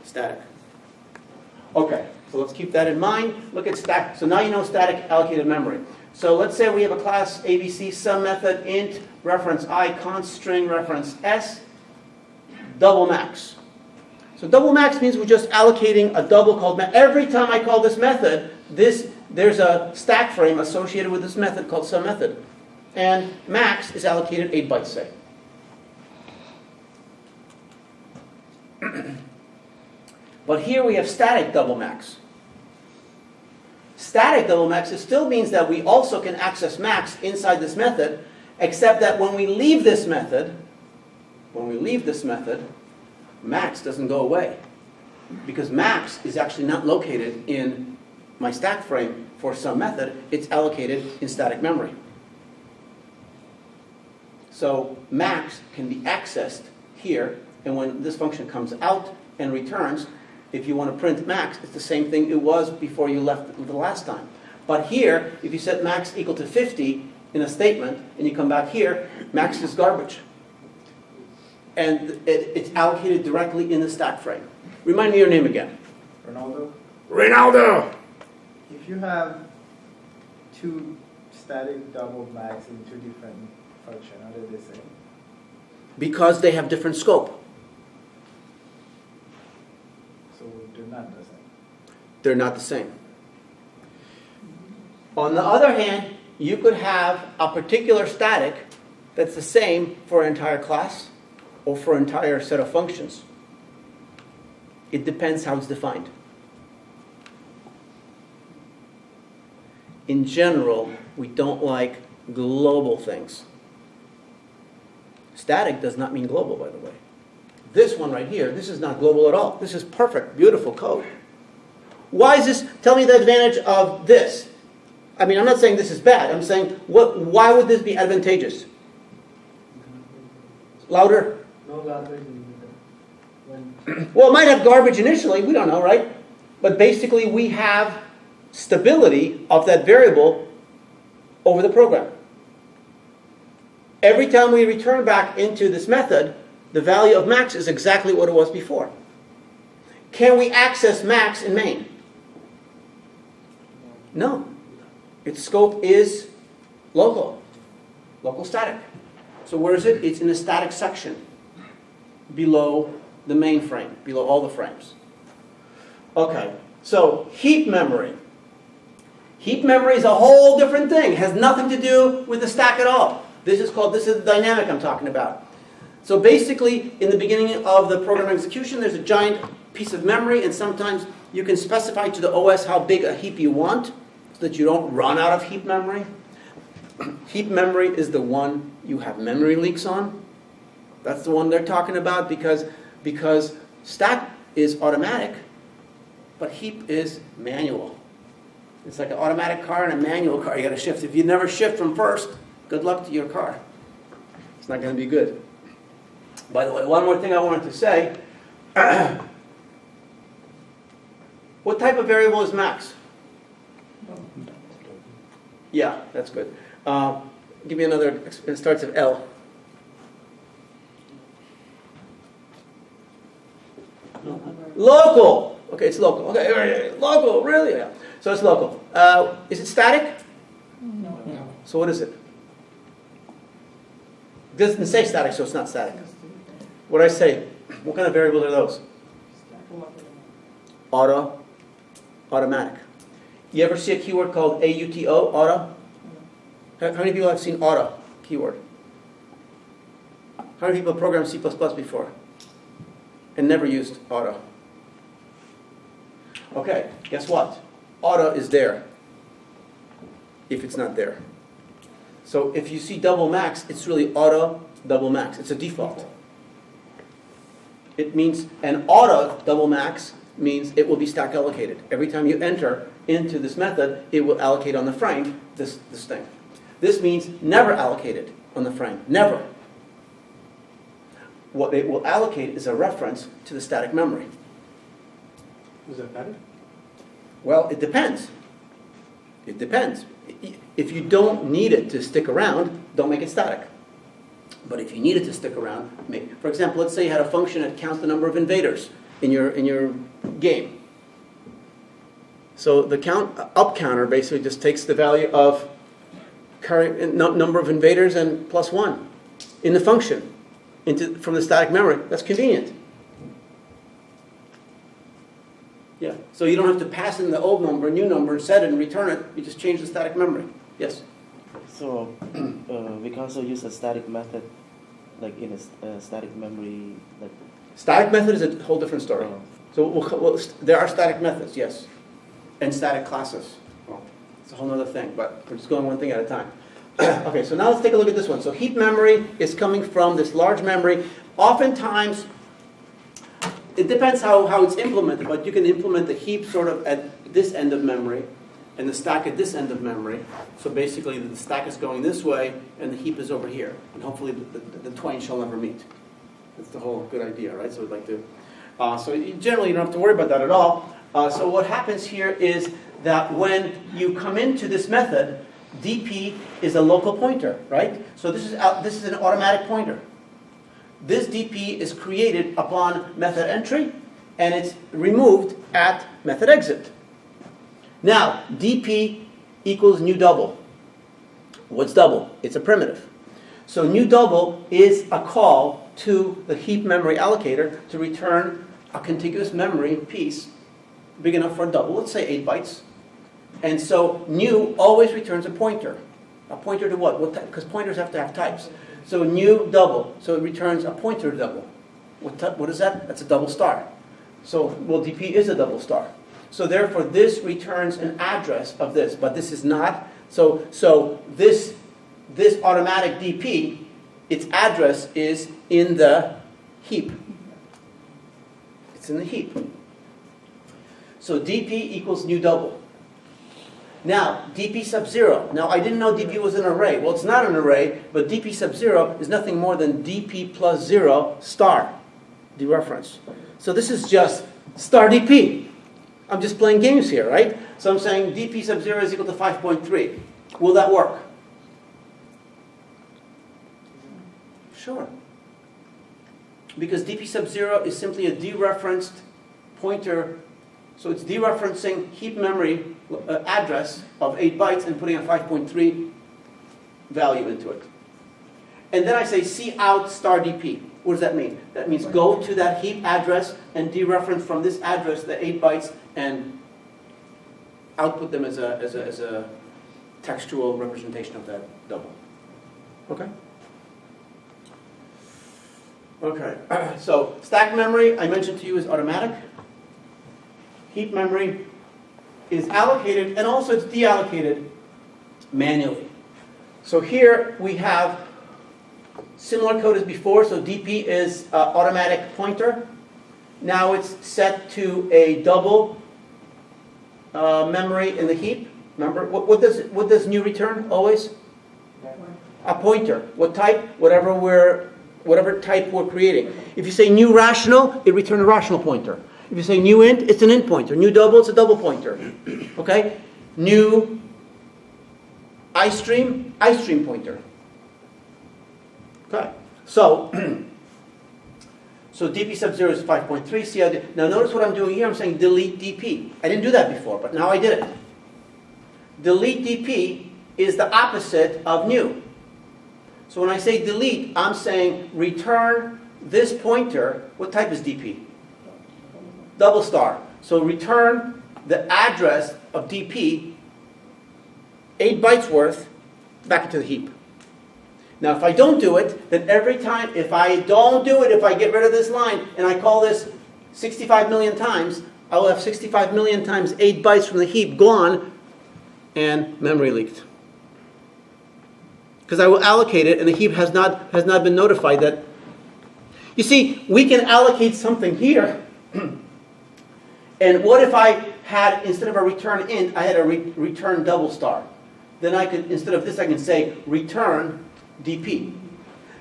Static. Okay, so let's keep that in mind. Look at stack. So now you know static allocated memory. So let's say we have a class ABC sum method int reference I const string reference S double max. So double max means we're just allocating a double called max. Every time I call this method, there's a stack frame associated with this method called sum method. And max is allocated 8 bytes, say. But here we have static double max. Static double max, it still means that we also can access max inside this method, except that when we leave this method, max doesn't go away. Because max is actually not located in my stack frame for some method, it's allocated in static memory. So max can be accessed here, and when this function comes out and returns, if you want to print max, it's the same thing it was before you left the last time. But here, if you set max equal to 50 in a statement, and you come back here, max is garbage. And it's allocated directly in the stack frame. Remind me your name again. Ronaldo, Ronaldo! if you have two static double max in two different functions, are they the same? Because they have different scope. So they're not the same. They're not the same. On the other hand, you could have a particular static that's the same for an entire class or for an entire set of functions. It depends how it's defined. In general, we don't like global things. Static does not mean global, by the way. This one right here, this is not global at all. This is perfect, beautiful code. Why is this? Tell me the advantage of this. I mean, I'm not saying this is bad. I'm saying, why would this be advantageous? Louder? No garbage in Well, it might have garbage initially. We don't know, right? But basically, we have stability of that variable over the program. Every time we return back into this method, the value of max is exactly what it was before. Can we access max in main? No. Its scope is local static. So where is it? It's in the static section below the main frame, below all the frames. Okay, so heap memory. Heap memory is a whole different thing. It has nothing to do with the stack at all. This is the dynamic I'm talking about. So basically, in the beginning of the program execution, there's a giant piece of memory, and sometimes you can specify to the OS how big a heap you want, so that you don't run out of heap memory. Heap memory is the one you have memory leaks on. That's the one they're talking about because stack is automatic, but heap is manual. It's like an automatic car and a manual car. You got to shift. If you never shift from first, good luck to your car. It's not going to be good. By the way, one more thing I wanted to say. What type of variable is max? Yeah, that's good. Give me another. It starts with L. Local. Okay, it's local. Okay, local. Really? Yeah. So it's local. Is it static? No. So what is it? It doesn't say static, so it's not static. What do I say? What kind of variables are those? Automatic. You ever see a keyword called AUTO, auto? How many people have seen auto keyword? How many people programmed C++ before and never used auto? Okay, guess what? Auto is there if it's not there. So if you see double max, it's really auto double max. It's a default. It means an auto double max means it will be stack allocated. Every time you enter into this method, it will allocate on the frame this thing. This means never allocated on the frame. Never. What it will allocate is a reference to the static memory. Is that better? Well, it depends. It depends. If you don't need it to stick around, don't make it static. But if you need it to stick around, for example, let's say you had a function that counts the number of invaders in your game. So the up counter basically just takes the value of number of invaders and plus 1 in the function from the static memory. That's convenient. Yeah. So you don't have to pass in the old number, new number, set it, and return it. You just change the static memory. Yes. So we can also use a static method, like in a static memory. Like static method is a whole different story. Oh. So there are static methods, yes, and static classes. Well, it's a whole other thing, but we're just going one thing at a time. Okay, so now let's take a look at this one. So heap memory is coming from this large memory. Oftentimes, it depends how it's implemented, but you can implement the heap sort of at this end of memory and the stack at this end of memory. So basically the stack is going this way and the heap is over here. And hopefully the twain shall never meet. That's the whole good idea, right? So we'd like to. Generally, you don't have to worry about that at all. So what happens here is that when you come into this method, dp is a local pointer, right? So this is an automatic pointer. This dp is created upon method entry, and it's removed at method exit. Now, dp equals new double. What's double? It's a primitive. So new double is a call to the heap memory allocator to return a contiguous memory piece big enough for a double, let's say 8 bytes. And so new always returns a pointer. A pointer to what? Because pointers have to have types. So new double, so it returns a pointer to double. What is that? That's a double star. So, well, dp is a double star. So therefore this returns an address of this, but this is not. So this automatic dp, its address is in the heap. It's in the heap. So dp equals new double. Now, dp sub 0. Now, I didn't know dp was an array. Well, it's not an array, but dp sub 0 is nothing more than dp plus 0 star dereference. So this is just star dp. I'm just playing games here, right? So I'm saying dp sub 0 is equal to 5.3. Will that work? Sure. Because dp sub 0 is simply a dereferenced pointer. So it's dereferencing heap memory address of 8 bytes and putting a 5.3 value into it. And then I say cout star dp. What does that mean? That means go to that heap address and dereference from this address the 8 bytes and output them as a textual representation of that double. Okay? Okay. So stack memory, I mentioned to you, is automatic. Heap memory is allocated, and also it's deallocated manually. So here we have similar code as before. So dp is automatic pointer. Now it's set to a double memory in the heap. Remember, what does new return always? A pointer. What type? Whatever type we're creating. If you say new rational, it returns a rational pointer. If you say new int, it's an int pointer. New double, it's a double pointer. Okay? New iStream pointer. Okay. So dp sub 0 is 5.3. See, now notice what I'm doing here. I'm saying delete dp. I didn't do that before, but now I did it. Delete dp is the opposite of new. So when I say delete, I'm saying return this pointer. What type is dp? Double star. So return the address of dp, 8 bytes worth, back into the heap. Now if I don't do it, then every time, if I get rid of this line, and I call this 65 million times, I will have 65 million times 8 bytes from the heap gone, and memory leaked. Because I will allocate it, and the heap has not been notified that. You see, we can allocate something here. And what if I had, instead of a return int, I had a return double star? Then I could, instead of this, I can say return dp.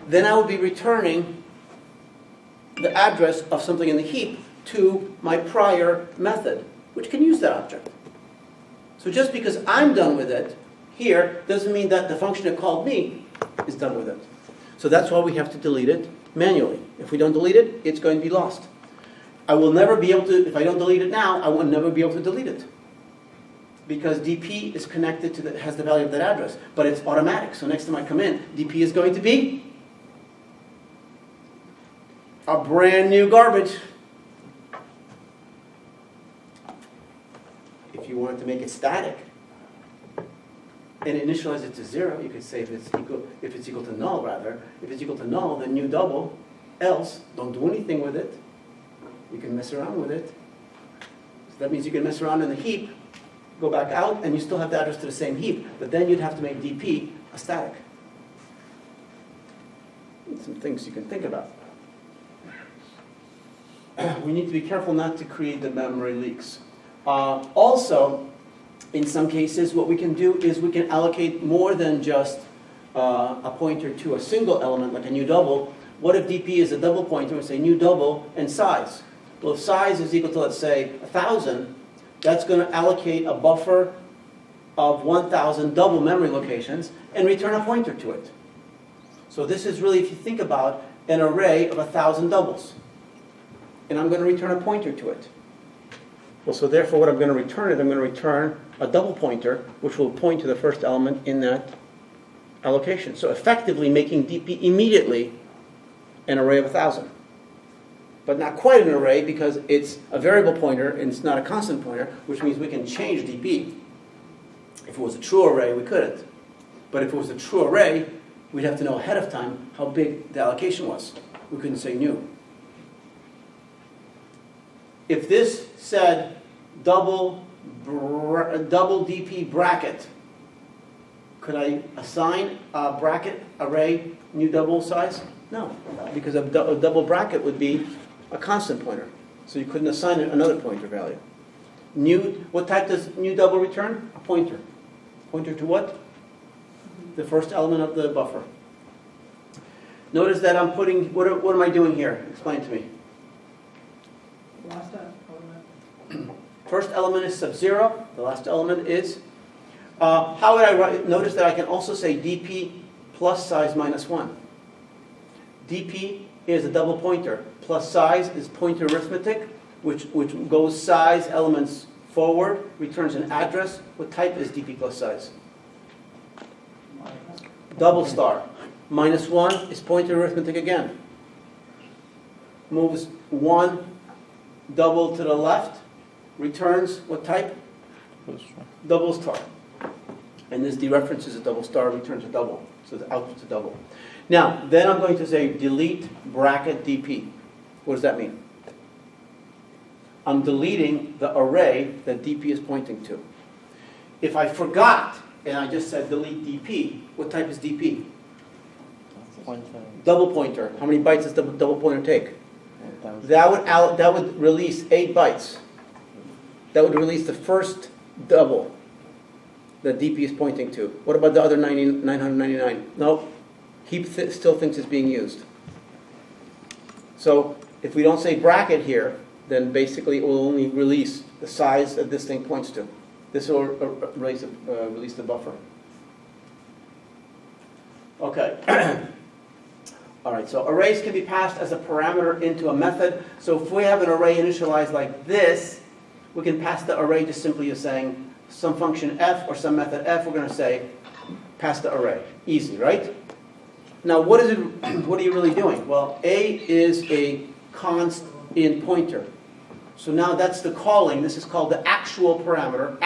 Then I would be returning the address of something in the heap to my prior method, which can use that object. So just because I'm done with it here doesn't mean that the function that called me is done with it. So that's why we have to delete it manually. If we don't delete it, it's going to be lost. I will never be able to, if I don't delete it now, I will never be able to delete it. Because dp is connected to has the value of that address. But it's automatic, so next time I come in, dp is going to be a brand new garbage. If you wanted to make it static and initialize it to 0, you could say if it's equal to null rather. If it's equal to null, then new double. Else, don't do anything with it. You can mess around with it. So that means you can mess around in the heap, go back out, and you still have the address to the same heap. But then you'd have to make dp a static. Some things you can think about. We need to be careful not to create the memory leaks. Also, in some cases, what we can do is we can allocate more than just a pointer to a single element, like a new double. what if DP is a double pointer? We say new double and size. Well, if size is equal to, let's say, 1,000, that's going to allocate a buffer of 1,000 double memory locations and return a pointer to it. So this is really, if you think about, an array of 1,000 doubles. And I'm going to return a pointer to it. Well, so therefore what I'm going to return is I'm going to return a double pointer, which will point to the first element in that allocation. So effectively making DP immediately an array of 1,000. But not quite an array because it's a variable pointer and it's not a constant pointer, which means we can change DP. If it was a true array, we couldn't. But if it was a true array, we'd have to know ahead of time how big the allocation was. We couldn't say new. If this said double DP bracket, could I assign a bracket array new double size? No, because a double bracket would be a constant pointer. So you couldn't assign it another pointer value. New, what type does new double return? A pointer. Pointer to what? The first element of the buffer. Notice that I'm putting, what am I doing here? Explain to me. Last element. First element is sub-zero. The last element is, how would I write? Notice that I can also say dp plus size minus 1. dp is a double pointer. Plus size is pointer arithmetic, which goes size elements forward, returns an address. What type is dp plus size? Double star. Minus 1 is pointer arithmetic again. Moves 1 double to the left, returns what type? Double star. And this dereferences a double star, returns a double. So the output's a double. Now, then I'm going to say delete bracket dp. What does that mean? I'm deleting the array that dp is pointing to. If I forgot and I just said delete dp, what type is dp? Double pointer. How many bytes does the double pointer take? 1,000. That would release 8 bytes. That would release the first double that DP is pointing to. What about the other 999? No, he still thinks it's being used. So if we don't say bracket here, then basically it will only release the size that this thing points to. This will release the buffer. Okay. All right, so arrays can be passed as a parameter into a method. So if we have an array initialized like this, we can pass the array just simply as saying some function f or some method f. We're going to say pass the array. Easy, right? Now, what are you really doing? Well, a is a const in pointer. So now that's the calling. This is called the actual parameter.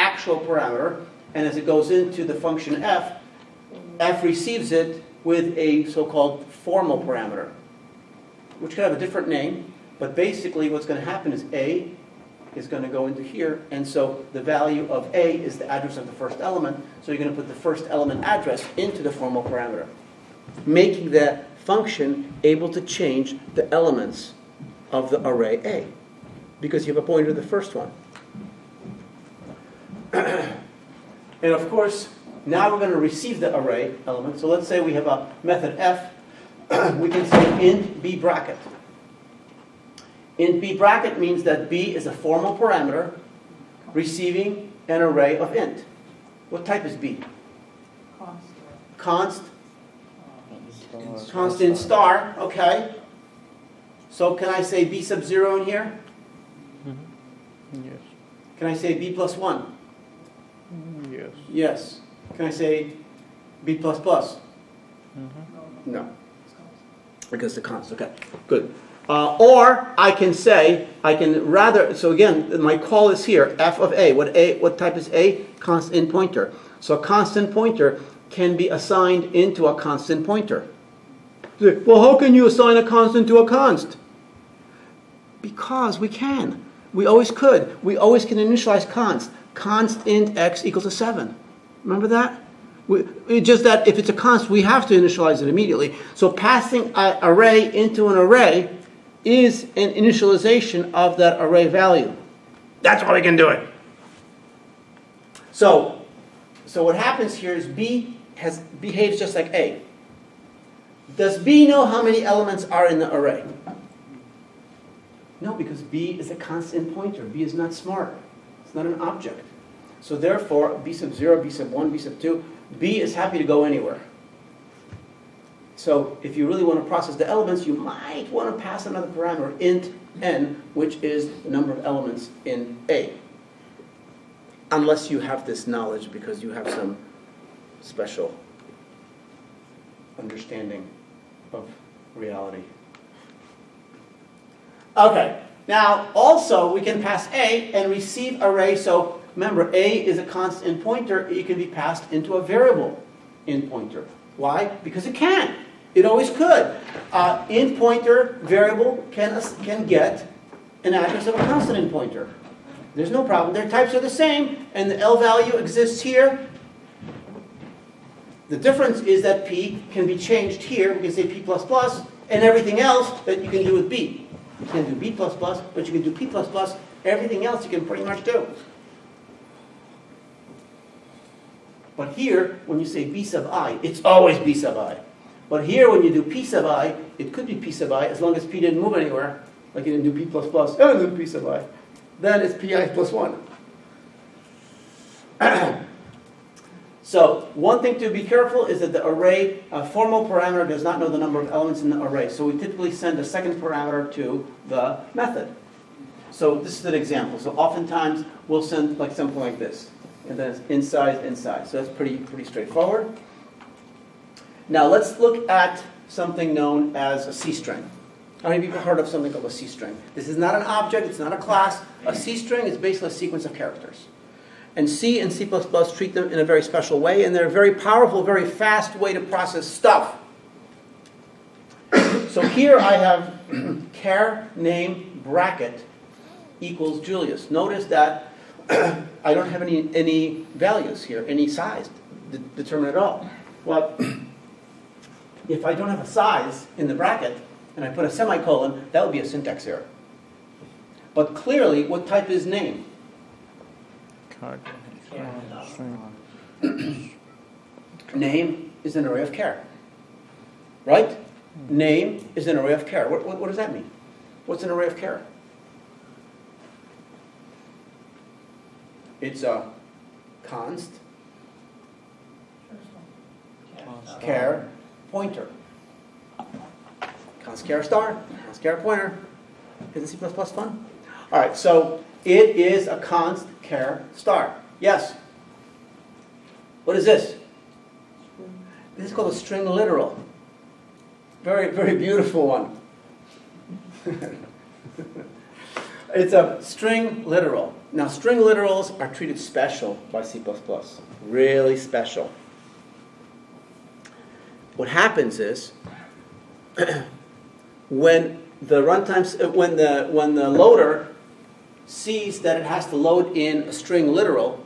And as it goes into the function f, f receives it with a so-called formal parameter, which could have a different name, but basically what's going to happen is a is going to go into here, and so the value of a is the address of the first element, so you're going to put the first element address into the formal parameter, making that function able to change the elements of the array a, because you have a pointer to the first one. And of course, now we're going to receive the array element. So let's say we have a method f. We can say int b bracket. Int b bracket means that b is a formal parameter receiving an array of int. What type is b? Const in star. Okay. So can I say b sub 0 in here? Yes. Can I say b plus 1? Yes. Yes. Can I say b plus plus? No. Because the const. Okay, good. Or I can say, so again, my call is here, f of a. What type is a? Constant pointer. So a constant pointer can be assigned into a constant pointer. Well, how can you assign a constant to a const? Because we can. We always could. We always can initialize const. Const int x equals to 7. Remember that? It's just that if it's a const, we have to initialize it immediately. So passing an array into an array is an initialization of that array value. That's why we can do it. So what happens here is B behaves just like A. Does B know how many elements are in the array? No, because B is a constant pointer. B is not smart. It's not an object. So therefore, B sub 0, B sub 1, B sub 2, B is happy to go anywhere. So if you really want to process the elements, you might want to pass another parameter, int n, which is the number of elements in A. Unless you have this knowledge because you have some special understanding of reality. Okay, now also we can pass A and receive array. So remember, A is a constant pointer. It can be passed into a variable int pointer. Why? Because it can. It always could. Int pointer variable can get an address of a constant int pointer. There's no problem. Their types are the same, and the L value exists here. The difference is that P can be changed here. We can say P++, and everything else that you can do with B. You can do B++, but you can do P++. Everything else you can pretty much do. But here, when you say B sub I, it's always B sub I. But here, when you do P sub I, it could be P sub I as long as P didn't move anywhere. Like you didn't do P++, and then P sub I. Then it's Pi plus 1. So one thing to be careful is that the array, formal parameter does not know the number of elements in the array. So we typically send a second parameter to the method. So this is an example. So oftentimes we'll send like something like this. And then it's inside. So that's pretty straightforward. Now let's look at something known as a C-string. How many people have heard of something called a C-string? This is not an object, it's not a class. A C-string is basically a sequence of characters. And C and C++ treat them in a very special way, and they're a very powerful, very fast way to process stuff. So here I have char name bracket equals Julius. Notice that I don't have any values here, any size determined at all. Well, if I don't have a size in the bracket, and I put a semicolon, that would be a syntax error. But clearly, what type is name? Card. Name is an array of char. Right? Name is an array of char. What does that mean? What's an array of char? It's a const char pointer. Const char star, const char pointer. Isn't C++ fun? All right, so it is a const char star. Yes? What is this? This is called a string literal. Very, very beautiful one. It's a string literal. Now, string literals are treated special by C++. Really special. What happens is, when the loader sees that it has to load in a string literal,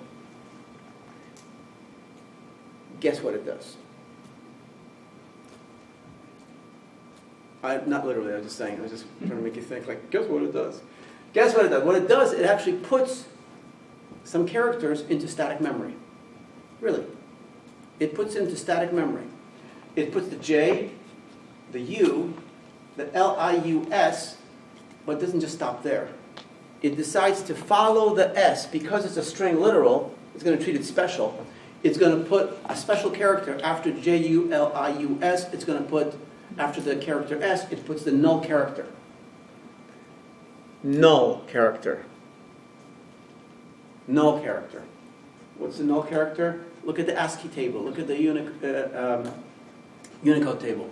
guess what it does? Not literally, I was just saying. I was just trying to make you think, like, guess what it does? Guess what it does? What it does, it actually puts some characters into static memory. Really. It puts into static memory. It puts the J, the U, the LIUS, but it doesn't just stop there. It decides to follow the S. Because it's a string literal, it's going to treat it special. It's going to put a special character after JULIUS. It's going to put, after the character S, it puts the null character. Null character. Null character. What's the null character? Look at the ASCII table. Look at the Unicode table.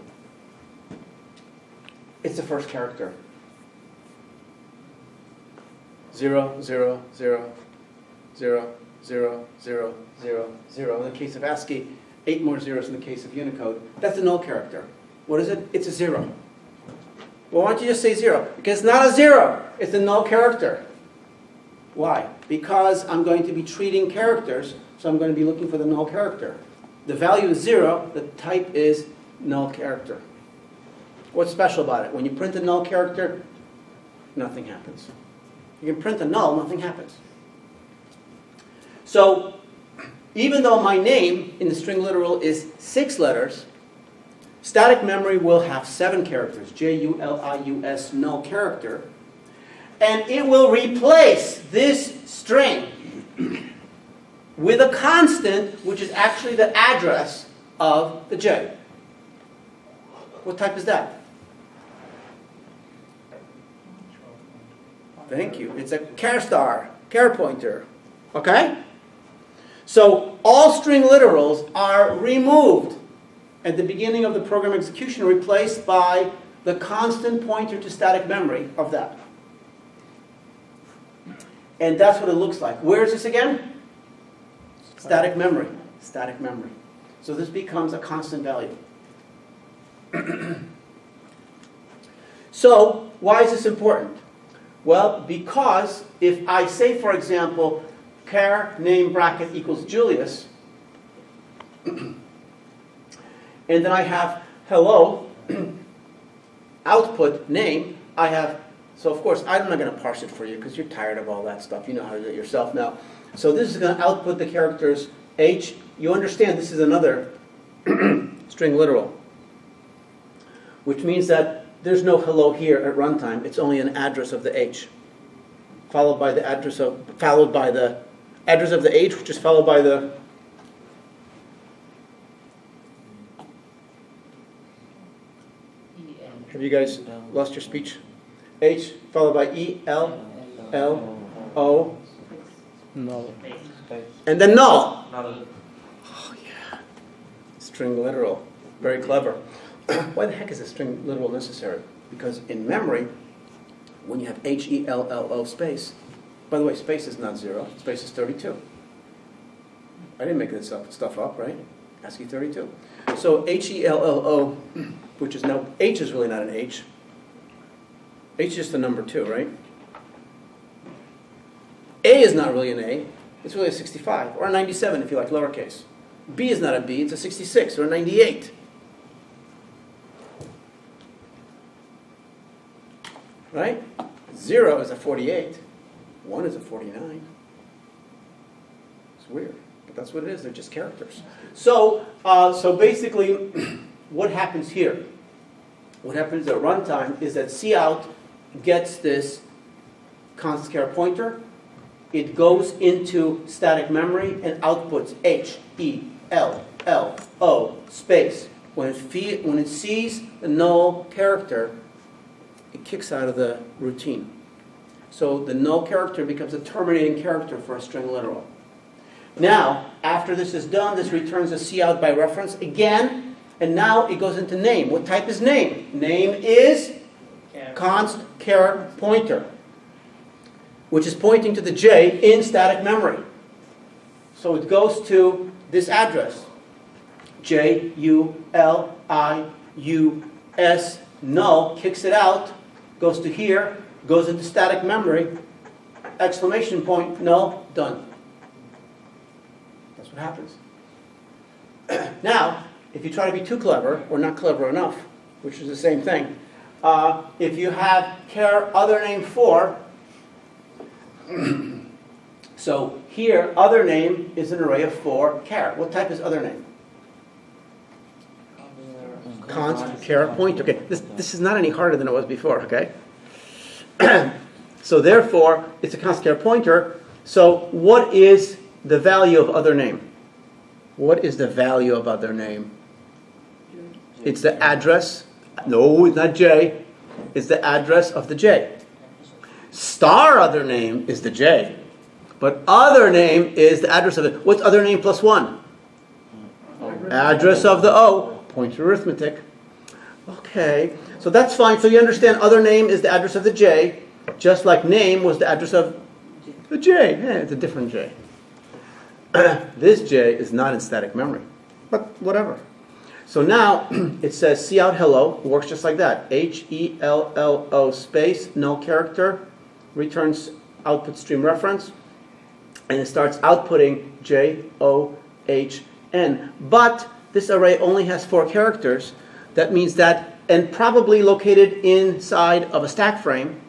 It's the first character. 0, 0, 0, 0, 0, 0, 0, 0. In the case of ASCII, 8 more zeros in the case of Unicode. That's the null character. What is it? It's a 0. Well, why don't you just say 0? Because it's not a 0. It's a null character. Why? Because I'm going to be treating characters, so I'm going to be looking for the null character. The value is 0. The type is null character. What's special about it? When you print a null character, nothing happens. You can print a null, nothing happens. So, even though my name in the string literal is 6 letters, Static memory will have 7 characters, Julius, null character, and it will replace this string with a constant, which is actually the address of the J. What type is that? Thank you. It's a char star, char pointer. Okay? So all string literals are removed at the beginning of the program execution, replaced by the constant pointer to static memory of that. And that's what it looks like. Where is this again? Static memory. Static memory. So this becomes a constant value. So why is this important? Well, because if I say, for example, char name bracket equals Julius, and then I have hello, output name, I have, so of course I'm not going to parse it for you because you're tired of all that stuff. You know how to do it yourself now. So this is going to output the characters H. You understand this is another string literal, which means that there's no hello here at runtime. It's only an address of the H, followed by the address of the H, which is followed by the Have you guys lost your speech? H followed by E, L, L, O, No. and then null. Oh yeah, string literal, very clever. Why the heck is a string literal necessary? Because in memory, when you have H-E-L-L-O space, by the way, space is not 0, space is 32. I didn't make this stuff up, right? ASCII 32. So H-E-L-L-O, which is now, H is really not an H. H is just the number 2, right? A is not really an A. It's really a 65, or a 97 if you like lowercase. B is not a B, it's a 66, or a 98. Right? 0 is a 48. 1 is a 49. It's weird, but that's what it is. They're just characters. So basically, what happens here? What happens at runtime is that cout gets this constant char pointer. It goes into static memory and outputs H-E-L-L-O space. When it sees the null character, it kicks out of the routine. So the null character becomes a terminating character for a string literal. Now, after this is done, this returns a cout by reference again, and now it goes into name. What type is name? Name is const char pointer, which is pointing to the J in static memory. So it goes to this address, Julius, null, kicks it out, goes to here, goes into static memory, exclamation point, null, done. That's what happens. Now, if you try to be too clever, or not clever enough, which is the same thing, if you have char other name 4, so here, other name is an array of 4 char. What type is other name? Const char pointer. Okay, this is not any harder than it was before, okay? So therefore, it's a constant char pointer. So what is the value of other name? What is the value of other name? It's the address. No, it's not J. It's the address of the J. Star other name is the J. But other name is the address of it. What's other name plus 1? Address of the O. Pointer arithmetic. Okay, so that's fine. So you understand other name is the address of the J, just like name was the address of the J. Yeah, it's a different J. This J is not in static memory, but whatever. So now it says cout hello, works just like that. H-E-L-L-O space, null character, returns output stream reference, and it starts outputting J-O-H-N. But this array only has 4 characters. That means that, and probably located inside of a stack frame,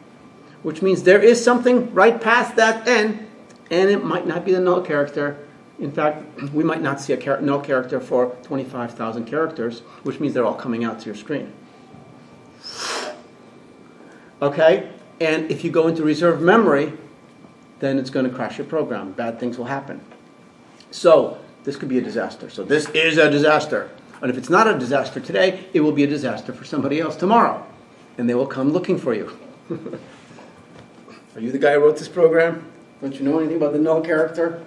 which means there is something right past that N, and it might not be the null character, In fact, we might not see a null character for 25,000 characters, which means they're all coming out to your screen. Okay? And if you go into reserved memory, then it's going to crash your program. Bad things will happen. So this could be a disaster. So this is a disaster. And if it's not a disaster today, it will be a disaster for somebody else tomorrow. And they will come looking for you. Are you the guy who wrote this program? Don't you know anything about the null character?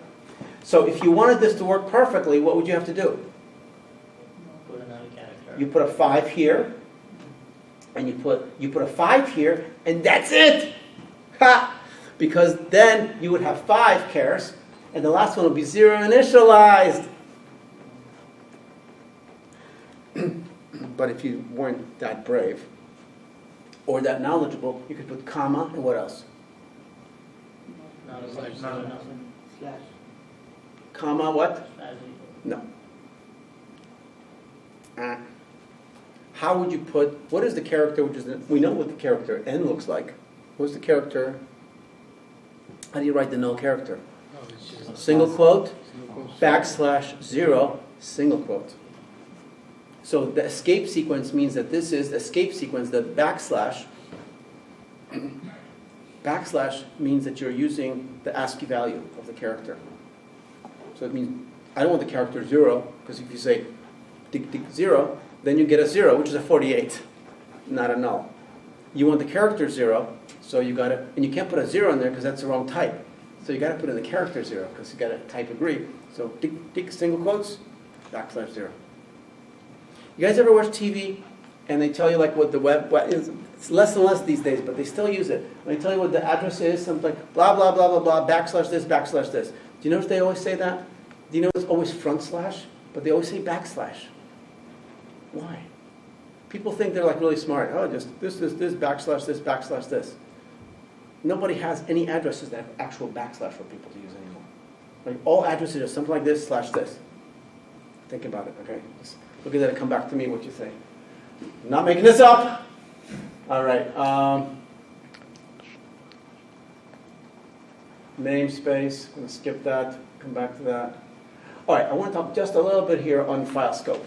So if you wanted this to work perfectly, what would you have to do? Put another character. You put a 5 here, and you put a 5 here, and that's it! Ha! Because then you would have 5 chars, and the last one would be 0 initialized. But if you weren't that brave, or that knowledgeable, you could put comma, and what else? Slash. Comma, what? Slash. No. How would you put, what is the character, we know what the character n looks like. What's the character, how do you write the null character? Oh, it's just Single quote, single quote. /0, single quote. So the escape sequence means that this is the escape sequence, the backslash. Backslash means that you're using the ASCII value of the character. So it means, I don't want the character 0, because if you say 0, then you get a 0, which is a 48, not a null. You want the character 0, so you gotta, and you can't put a 0 in there because that's the wrong type. So you gotta put in the character 0, because you gotta type agree. So single quotes, /0. You guys ever watch TV and they tell you like what the web is? It's less and less these days, but they still use it. When they tell you what the address is, something like blah, blah, blah, blah, blah, /this, /this. Do you notice they always say that? Do you know it's always front slash? But they always say backslash. Why? People think they're like really smart. Oh, just this, /this. Nobody has any addresses that have actual backslash for people to use anymore. Like all addresses are something like this /this. Think about it, okay? Just look at that and come back to me what you think. Not making this up. All right. Namespace. I'm going to skip that. Come back to that. All right. I want to talk just a little bit here on file scope.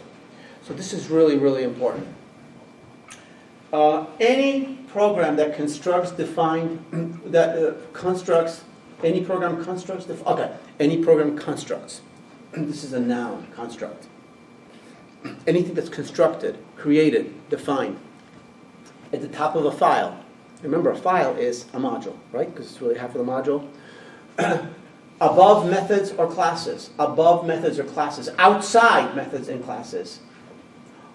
So this is really, really important. Any program that constructs defined, any program constructs, any program constructs. This is a noun, construct. Anything that's constructed, created, defined, at the top of a file. Remember, a file is a module, right? Because it's really half of the module. Above methods or classes, outside methods and classes,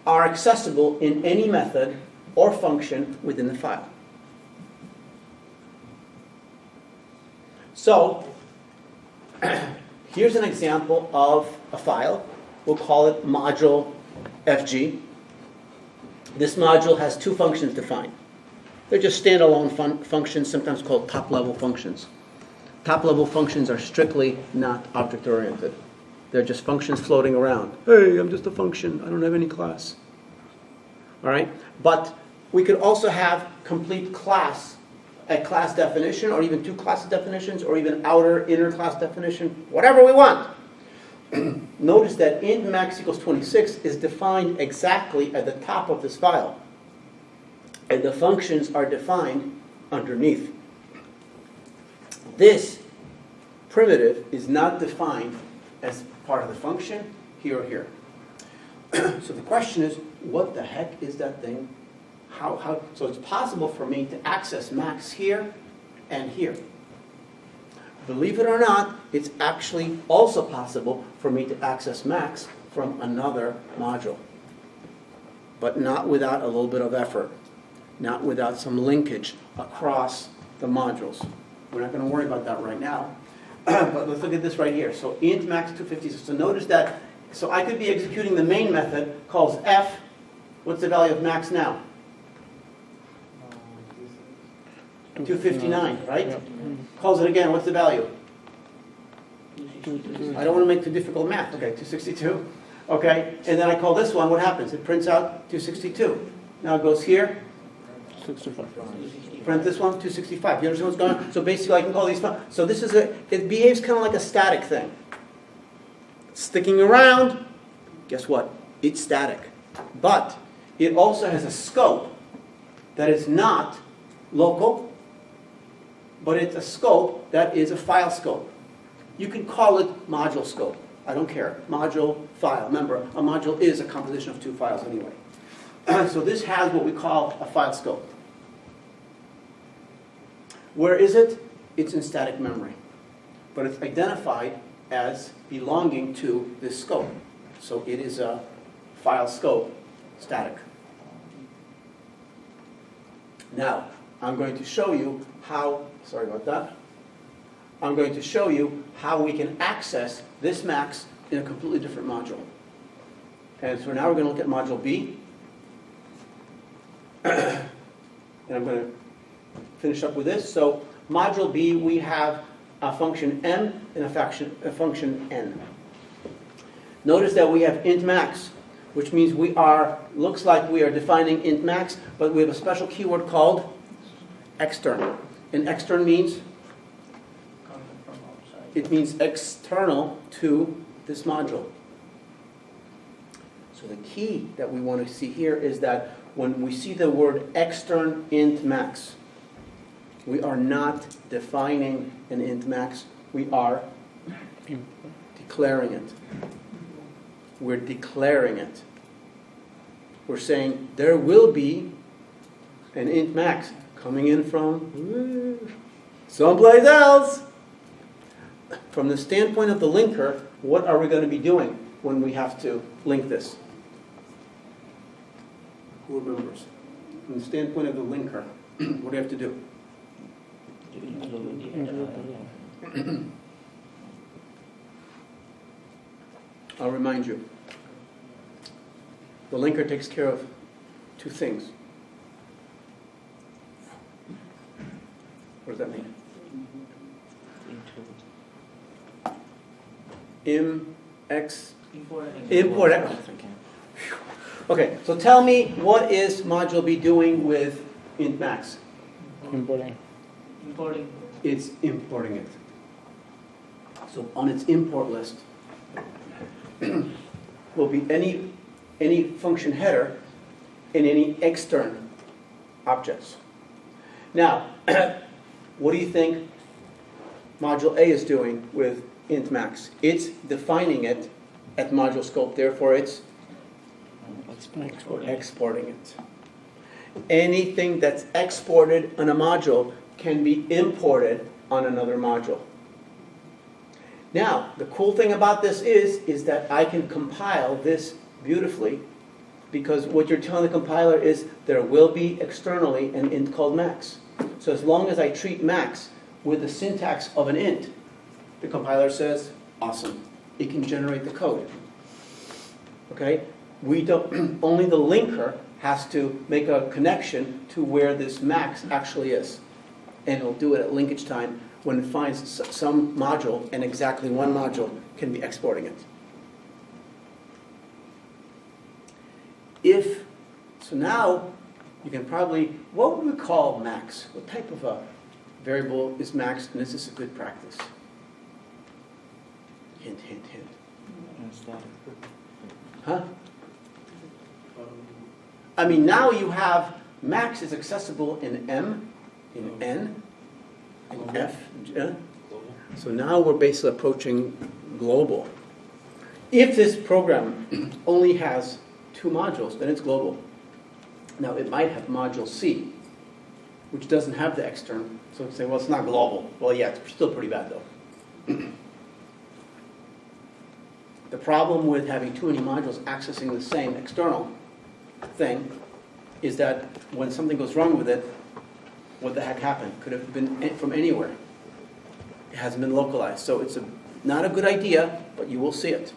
are accessible in any method or function within the file. So, here's an example of a file. We'll call it module FG. This module has 2 functions defined. They're just standalone functions, sometimes called top-level functions. Top-level functions are strictly not object-oriented. They're just functions floating around. Hey, I'm just a function. I don't have any class. All right? But we could also have complete class, a class definition, or even 2 class definitions, or even outer, inner class definition, whatever we want. Notice that int max equals 26 is defined exactly at the top of this file. And the functions are defined underneath. This primitive is not defined as part of the function here or here. So the question is, what the heck is that thing? So it's possible for me to access max here and here. Believe it or not, it's actually also possible for me to access max from another module. But not without a little bit of effort. Not without some linkage across the modules. We're not going to worry about that right now. But let's look at this right here. So int max 256. So notice that, so I could be executing the main method, calls f. What's the value of max now? 259, right? Calls it again, what's the value? I don't want to make too difficult math. Okay, 262. Okay, and then I call this one, what happens? It prints out 262. Now it goes here. 65. Print this one, 265. You understand what's going on? So basically I can call these, so this is it behaves kind of like a static thing. sticking around, guess what? It's static. But it also has a scope that is not local, but it's a scope that is a file scope. You can call it module scope. I don't care. Module, file. Remember, a module is a composition of two files anyway. So this has what we call a file scope. Where is it? It's in static memory. But it's identified as belonging to this scope. So it is a file scope, static. Now, I'm going to show you how, sorry about that. I'm going to show you how we can access this max in a completely different module. And so now we're going to look at module B. And I'm going to finish up with this. So module B, we have a function m and a function n. Notice that we have int max, which means looks like we are defining int max, but we have a special keyword called external. And external means? Coming from outside. It means external to this module. So the key that we want to see here is that when we see the word extern int max, we are not defining an int max, we are declaring it. We're declaring it. We're saying there will be an int max coming in from someplace else. From the standpoint of the linker, what are we going to be doing when we have to link this? Who remembers? From the standpoint of the linker, what do you have to do? I'll remind you. The linker takes care of two things. What does that mean? Import. Okay, so tell me, what is module B doing with int max? Importing. Importing. It's importing it. So on its import list will be any function header and any extern objects. Now, what do you think module A is doing with int max? It's defining it at module scope, therefore it's exporting it. Anything that's exported on a module can be imported on another module. Now, the cool thing about this is that I can compile this beautifully, because what you're telling the compiler is there will be externally an int called max. So as long as I treat max with the syntax of an int, the compiler says, awesome, it can generate the code. Okay? We don't, only the linker has to make a connection to where this max actually is. And it'll do it at linkage time when it finds some module, and exactly one module can be exporting it. So now you can probably, what would we call max? What type of a variable is max? And this is a good practice. Hint, hint, hint. Huh? I mean, now you have max is accessible in M, in N, in F. So now we're basically approaching global. If this program only has two modules, then it's global. Now it might have module C, which doesn't have the extern. So it's say, well, it's not global. Well, yeah, it's still pretty bad though. The problem with having too many modules accessing the same external thing is that when something goes wrong with it, what the heck happened? Could have been from anywhere. It hasn't been localized. So it's not a good idea, but you will see it.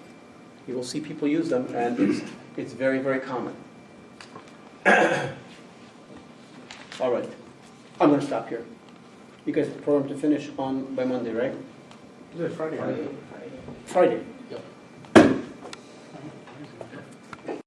You will see people use them, and it's very, very common. All right. I'm going to stop here. You guys programmed to finish by Monday, right? Is it Friday? Friday.